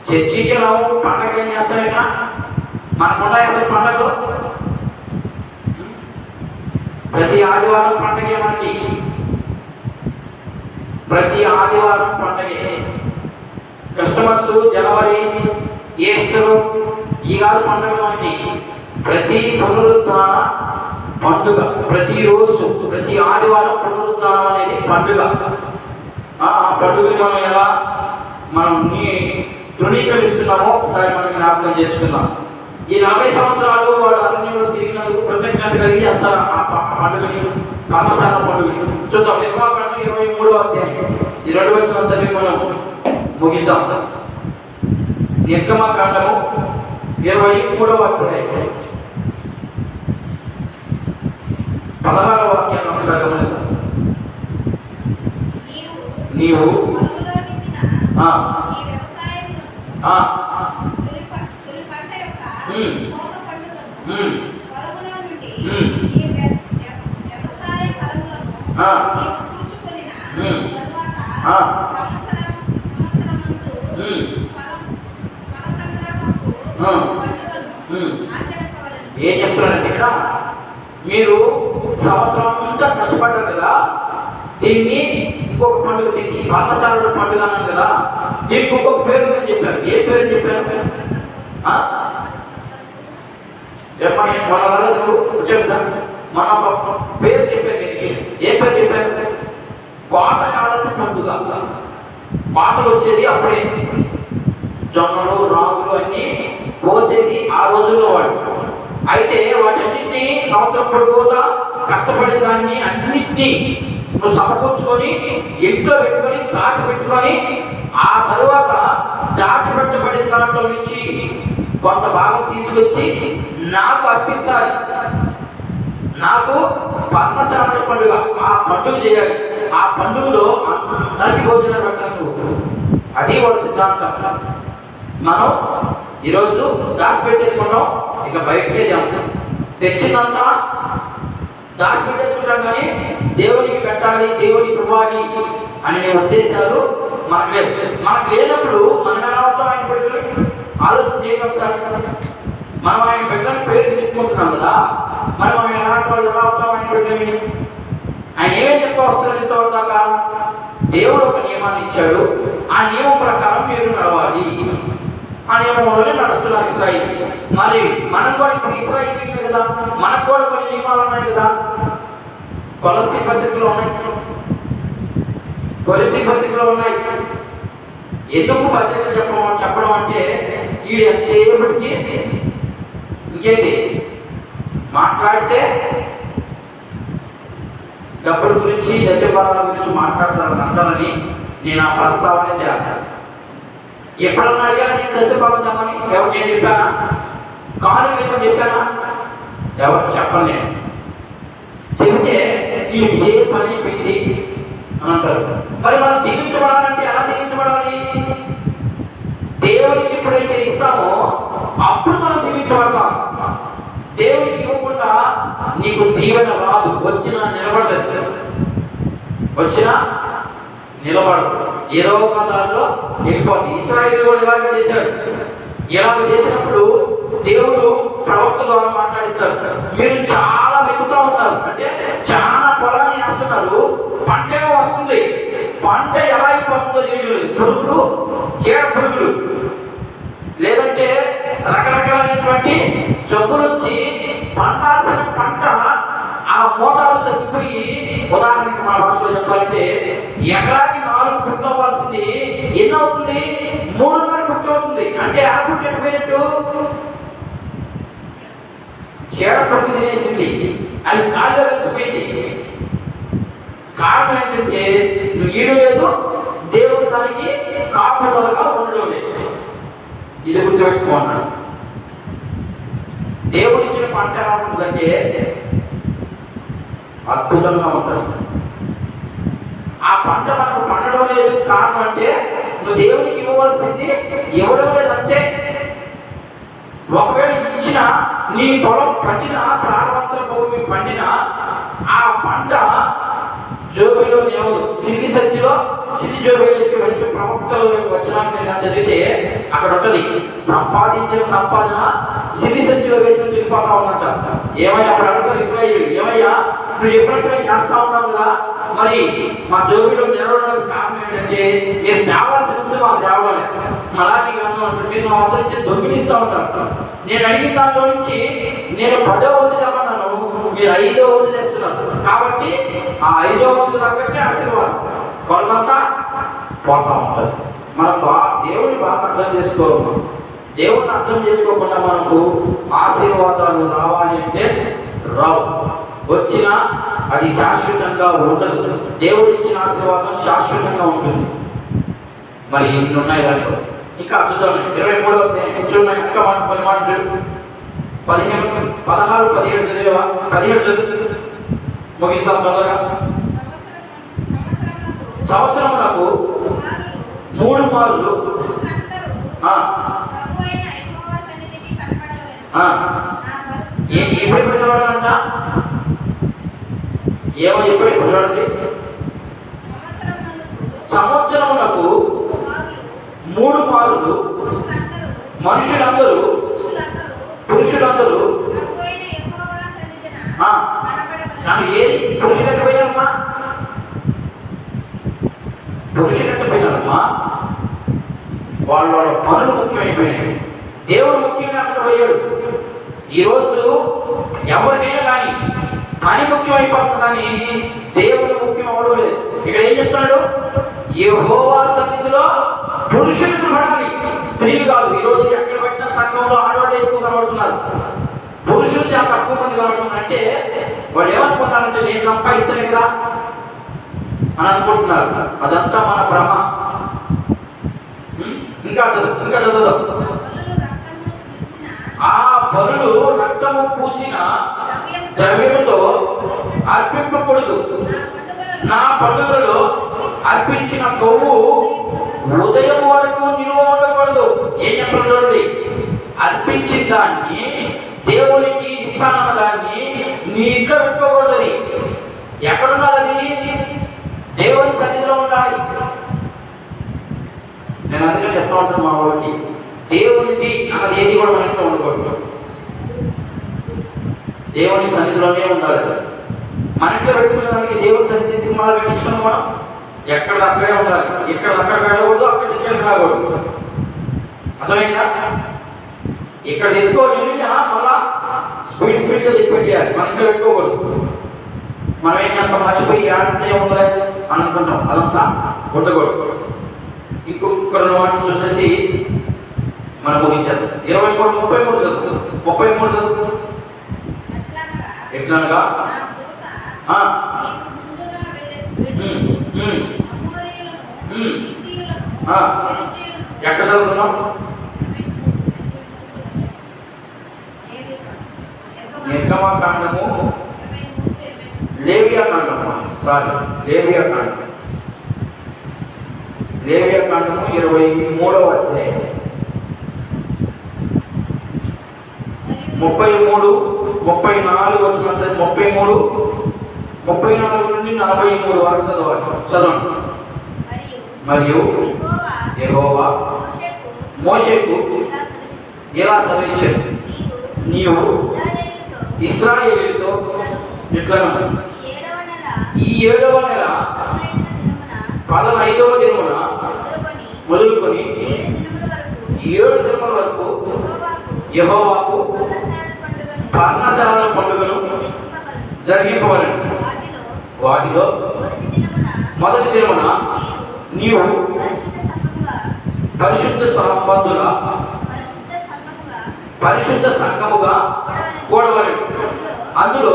చర్చికి రావు, పండగలు ఏం చేస్తాం? ఇక మనకున్నాయి అసలు పండగలు? ప్రతి ఆదివారం పండగే మనకి. ప్రతి ఆదివారం పండగే. క్రిస్టమస్, జనవరి, ఈస్టర్ ఈ కాదు పండుగ మనకి. ప్రతి పునరుద్ధాన పండుగ, ప్రతిరోజు, ప్రతి ఆదివారం పునరుద్ధానం అనేది పండుగ. ఆ పండుగని మనం ఎలా తృణీకరిస్తున్నామో ఒకసారి మనం జ్ఞాపకం చేసుకుందాం. ఈ 40 సంవత్సరాలు వాడు అరణ్యంలో తిరిగినందుకు కృతజ్ఞత కలిగి చేస్తారు ఆ పండుగని, పర్ణశాల పండుగని. చూద్దాం. నిర్మాకాండం 23వ అధ్యాయం ఈ 2 వచనాలు చదివి మనం ముగిద్దాం. నిర్గమకాండము 23వ అధ్యాయం 16వ వాక్యాన్ని ఒకసారి గమనిద్దాం. నీవు ఏం చెప్తున్నారంటే ఇక్కడ, మీరు సంవత్సరం అంతా కష్టపడ్డారు కదా, దీన్ని ఇంకొక పండుగ, దీన్ని పర్ణశాల పండుగ అన్నాను కదా, దీనికి ఇంకొక పేరు ఉందని చెప్పారు. ఏ పేరు అని చెప్పారు? మన వాళ్ళకు చెప్తా, మన పేరు చెప్పారు దీనికి. ఏ పేరు చెప్పారు? పాతకాలపు పండుగ. పాతలు వచ్చేది అప్పుడే, జొన్నలు, రాగులు అన్నీ పోసేది ఆ రోజుల్లో వాడు. అయితే వాటన్నింటినీ సంవత్సరం పొడుగుతా కష్టపడిన దాన్ని అన్నింటినీ నువ్వు సమకూర్చుకొని ఇంట్లో పెట్టుకొని దాచిపెట్టుకొని, ఆ తరువాత దాచిపెట్టబడిన దాంట్లో నుంచి కొంత భాగం తీసుకొచ్చి నాకు అర్పించాలి. నాకు పర్ణశాల పండుగ, ఆ పండుగ చేయాలి. ఆ పండుగలో అందరికి భోజనం పెట్టాలి. అది వాడు సిద్ధాంతం. మనం ఈరోజు దాచిపెట్టేసుకుంటాం, ఇక బయటకే జరుగుతాం. తెచ్చిందంతా దాచిపెట్టేసుకుంటాం, కానీ దేవునికి పెట్టాలి, దేవునికి ఇవ్వాలి అనే ఉద్దేశాలు మనకు లేవు. మనకు లేనప్పుడు మనం ఎలా అవుతాం? ఆయన బిడ్డలు ఆలోచన చేయండి ఒకసారి. మనం ఆయన బిడ్డలని పేరు చెప్పుకుంటున్నాం కదా, మనం ఆయన ఎలా అవుతాం? ఆయన బిడ్డని ఆయన ఏమేమి చెప్తా వస్తాడు? ఇంతవరదాకా దేవుడు ఒక నియమాన్ని ఇచ్చాడు, ఆ నియమం ప్రకారం మీరు నడవాలి. ఆ నియమంలోనే నడుస్తున్నారు ఇశ్రాయేలు. మరి మనం కూడా ఇప్పుడు ఇశ్రాయేలీలే కదా, మనకు కూడా కొన్ని నియమాలు ఉన్నాయి కదా. కొలస్సీ పత్రికలో ఉన్నాయి, కొరింథీ పత్రికలో ఉన్నాయి. ఎందుకు పత్రిక చెప్పడం అంటే వీడు ఎంతసేపటికి ఇంకేంటి మాట్లాడితే డబ్బుల గురించి, దశభాగాల గురించి మాట్లాడతారని అంటారని నేను ఆ ప్రస్తావన తేడా. ఎప్పుడన్నా అడిగాను నేను దశభాగం తెమ్మని? ఎవరు నేను చెప్పానా? కాలు లేదని చెప్పానా? ఎవరు చెప్పలేదు. చెబితే వీళ్ళకి ఇదే పని అయిపోయింది అని అంటారు. మరి మనం దీవించబడాలంటే ఎలా దీవించబడాలి? దేవునికి ఎప్పుడైతే ఇస్తామో అప్పుడు మనం దీవించబడతాం. దేవునికి ఇవ్వకుండా నీకు దీవెన రాదు, వచ్చినా నిలబడలేదు. వచ్చినా నిలబడదు, ఏదో ఒక దాంట్లో వెళ్ళిపోతుంది. ఇశ్రాయేలు కూడా ఇలాగే చేశాడు. ఇలాగ చేసినప్పుడు దేవుడు ప్రవక్త ద్వారా మాట్లాడిస్తాడు. మీరు చాలా వెతుకుతా ఉన్నారు, అంటే చాలా పొలాన్ని వేస్తున్నారు, పంట వస్తుంది, పంట ఎలా అయిపోతుందో తెలియదు. పురుగులు, చీడ పురుగులు, లేదంటే రకరకాలైనటువంటి జబ్బులు వచ్చి పండాల్సిన పంట ఆ మోటార్లు తగ్గిపోయి, ఉదాహరణకి మన భాషలో చెప్పాలంటే ఎకరాకి 4 పుట్లు అవ్వాల్సింది ఎన్ని అవుతుంది? 3.5 పుట్లు అవుతుంది. అంటే ఆ పుట్టు ఎట్టిపోయినట్టు చీడ పురుగు తినేసింది, అది కాళ్ళలో కలిసిపోయింది. కారణం ఏంటంటే నువ్వు ఈడు లేదు, దేవుడు దానికి కాపుదలగా ఉండడం లేదు. ఇది గుర్తుపెట్టుకున్నాడు. దేవుడు ఇచ్చిన పంట ఎలా ఉంటుందంటే అద్భుతంగా ఉంటుంది. ఆ పంట మనకు పండడం లేదు, కారణం అంటే నువ్వు దేవునికి ఇవ్వవలసింది ఇవ్వడం లేదంటే. ఒకవేళ ఇచ్చిన నీ పొలం పండిన, సారవంతర భూమి పండిన ఆ పంట జోబిలో నిలవదు. సిద్ధి సంచిలో సిద్ధి జోబిలో వేసుకుని వెళ్ళి ప్రవక్తలు వచ్చినాక నేను చదివితే అక్కడ ఉంటుంది, సంపాదించిన సంపాదన సిద్ధి సంచిలో వేసుకుని వెళ్ళిపోతా ఉన్నట్ట. ఏమయ్యా అప్పుడు అడుగుతారు ఇశ్రాయేలు, ఏమయ్యా నువ్వు చెప్పినట్టు నేను చేస్తా ఉన్నావు కదా, మరి మా జోబిలో నిలవడానికి కారణం ఏంటంటే మీరు తేవాల్సిన మాకు తేవాలి. మలాకి గ్రంథం అంటే మీరు మా వద్ద నుంచి దొంగిలిస్తూ ఉంటారు. నేను అడిగిన దాంట్లో నుంచి నేను 10వ వంతు తెమ్మన్నాను, మీరు 5వ వంతు తెస్తున్నారు. కాబట్టి ఆ 5వ వంతు తగ్గట్టే ఆశీర్వాదం కొలంతా పోతా ఉంటుంది. మనం దేవుడిని బాగా అర్థం చేసుకోవాలి. దేవుడిని అర్థం చేసుకోకుండా మనకు ఆశీర్వాదాలు రావాలి అంటే రావు. వచ్చినా అది శాశ్వతంగా ఉండదు. దేవుడు ఇచ్చిన ఆశీర్వాదం శాశ్వతంగా ఉంటుంది. మరి ఇన్ని ఉన్నాయి దాంట్లో. ఇంకా చూద్దాం 23వ అధ్యాయం చూడండి. ఇంకా కొన్ని మాట చూడు. 16, 17 చదివేవా? 17 చదువు ముగిస్తాం తొందరగా. సంవత్సరమునకు 3 మార్లు ఎప్పుడు చూడాలంట? ఏమో ఎప్పుడు చూడండి. సంవత్సరమునకు 3 మార్లు మనుషులందరూ, పురుషులందరూ. కానీ ఏది పురుషులకు పోయినారమ్మా? పురుషులకు పోయినారమ్మా, వాళ్ళ పనులు ముఖ్యమైపోయినాయి. దేవుడు ముఖ్యంగా అక్కడ పోయాడు. ఈరోజు ఎవరికైనా కానీ పని ముఖ్యమైపోతుంది, కానీ దేవుడు ముఖ్యం అవ్వడం లేదు. ఇక్కడ ఏం చెప్తున్నాడు? యెహోవా సన్నిధిలో పురుషులు కనబడాలి, స్త్రీలు కాదు. ఈరోజు ఎక్కడ పెట్టిన సంఘంలో ఆడవాళ్ళు ఎక్కువ కనబడుతున్నారు, పురుషులు చాలా తక్కువ మంది కనబడుతున్నారు. అంటే వాళ్ళు ఏమనుకుంటారంటే నేను సంపాదిస్తాను కదా అని అనుకుంటున్నారు. అదంతా మన భ్రమ. ఇంకా చదువుదాం. ఆ బలులు రక్తము పూసిన ద్రవ్యముతో అర్పింపకూడదు. నా పండుగలలో అర్పించిన కొవ్వు ఉదయం వరకు నిలువ ఉండకూడదు. ఏం చెప్పండి చూడండి, అర్పించిన దాన్ని దేవునికి ఇస్తానన్న దాన్ని నీ ఇంట్లో పెట్టుకోకూడదు. అది ఎక్కడున్నారు? అది దేవుని సన్నిధిలో ఉండాలి. నేను అందుకని చెప్తా ఉంటాను మా వాళ్ళకి, దేవునిది అన్నది ఏది కూడా మన ఇంట్లో ఉండకూడదు. దేవుని సన్నిధిలోనే ఉండాలి. మన ఇంట్లో పెట్టుకునే దానికి దేవుని సన్నిధికి మనం పెట్టించుకున్నాం. మనం ఎక్కడ అక్కడే ఉండాలి, ఇక్కడ అక్కడ వెళ్ళకూడదు, అక్కడ ఇక్కడికి రాకూడదు. అర్థమైందా? ఇక్కడ తెచ్చుకోవాలి, మళ్ళా స్పీడ్గా తెచ్చి పెట్టేయాలి. మన ఇంట్లో పెట్టుకోకూడదు. మనం ఏం చేస్తాం, మర్చిపోయి ఆడంటే ఉండలే అని అనుకుంటాం. అదంతా ఉండకూడదు. ఇంకొక వాటిని చూసేసి మనం ముగించారు. 33 చదువు. 33 చదువు. ఎట్లనగా ఎక్కడ చదువుతున్నాం? నిర్గమకాండము, లేవియాకాండము, లేవియాకాండము 23వ అధ్యాయం 33, 34 వచ్చిన 33, 34 నుండి 43 వరకు చదవండి. మరియు యెహోవా మోషేకు ఇలా సెలవిచ్చాడు, నీవు ఇశ్రాయేలీయులతో ఇట్లనము, ఈ 7వ నెల 15వ దినమున మొదలుకొని 7 దినముల వరకు యెహోవాకు పర్ణశాలల పండుగను జరిగింపవలెను. వాటిలో మొదటి దినమున నీవు పరిశుద్ధ సంఘముగా కూడవలెను. అందులో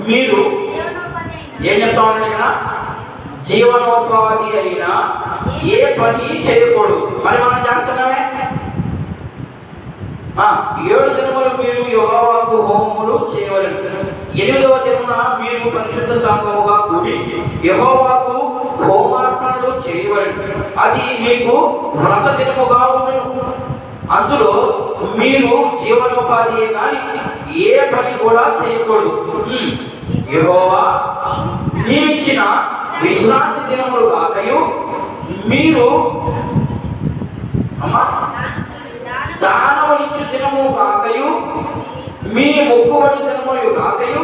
మీరు ఏం చెప్తా ఉన్నాడు ఇక్కడ? జీవనోపాధి అయినా ఏ పని చేయకూడదు. మరి మనం చేస్తున్నామే. 7 దినములు మీరు యెహోవాకు హోమములు చేయవలెను. 8వ దినమున మీరు పరిశుద్ధ సంఘముగా కూడి యెహోవాకు హోమార్పణలు చేయవలెను. అది మీకు వ్రత దినముగా ఉండును. అందులో మీరు జీవనోపాధియే కానీ ఏ పని కూడా చేయకూడదు. యెహోవా నియమించిన విశ్రాంతి దినములు కాకయు మీరు దానమునిచ్చు దినము కాకయు మీ మొక్కుబడి దినములు కాకయు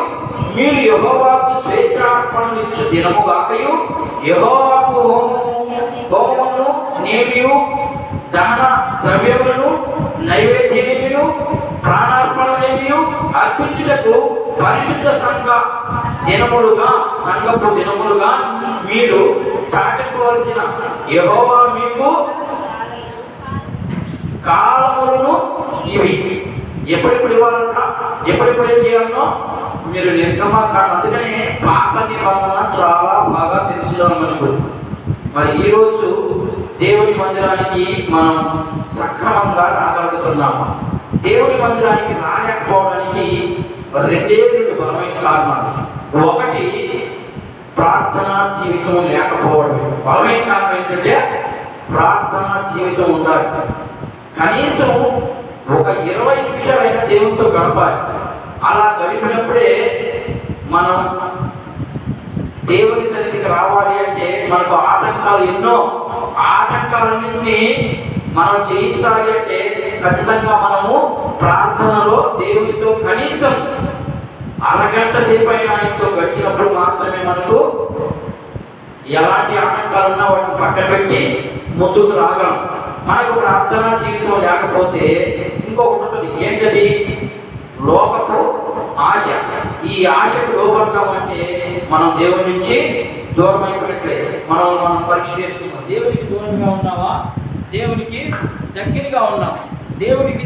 మీరు యెహోవాకు స్వేచ్ఛార్పణనిచ్చు దినము కాకయు యెహోవాకు హోమమును నేమియు దహన ద్రవ్యములను నైవేద్యమేమియు ప్రాణార్పణలేమియు అర్పించుటకు పరిశుద్ధ సంఘపు దినములుగా మీరు చాటింపవలసిన యెహోవా మీకు కాలములను ఇవి. ఎప్పుడెప్పుడు ఇవ్వాలన్న, ఎప్పుడెప్పుడు ఏం చేయాలనో మీరు నిర్గమకాండం. అందుకనే పాత నిబంధన చాలా బాగా తెలుసుదాం మనకు. మరి ఈరోజు దేవుని మందిరానికి మనం సక్రమంగా రాగలుగుతున్నాము. దేవుని మందిరానికి రాలేకపోవడానికి 2 బలమైన కారణాలు. ఒకటి, ప్రార్థనా జీవితం లేకపోవడమే. బలమైన కారణం ఏంటంటే ప్రార్థనా జీవితం ఉండాలి. కనీసం ఒక 20 నిమిషాలైనా దేవునితో గడపాలి. అలా గడిపినప్పుడే మనం దేవుని సన్నిధికి రావాలి. అంటే మనకు ఆటంకాలు ఎన్నో, ఆటంకాలన్నింటినీ మనం జయించాలి అంటే ఖచ్చితంగా మనము ప్రార్థనలో దేవునితో కనీసం అరగంట సేపు అయినా ఆయనతో గడిచినప్పుడు మాత్రమే మనకు ఎలాంటి ఆటంకాలున్నా వాటిని పక్కన పెట్టి ముందుకు రాగలం. మనకు ప్రార్థనా జీవితం లేకపోతే ఇంకొకటి ఉంటుంది. ఏంటది? లోకపు ఆశ. ఈ ఆశకు లోపడతాం అంటే మనం దేవుని నుంచి దూరం అయిపోయినట్లే. మనం పరీక్ష చేసుకుంటాం. దేవునికి దూరంగా ఉన్నావా? దేవునికి దగ్గరగా ఉన్నాం. దేవునికి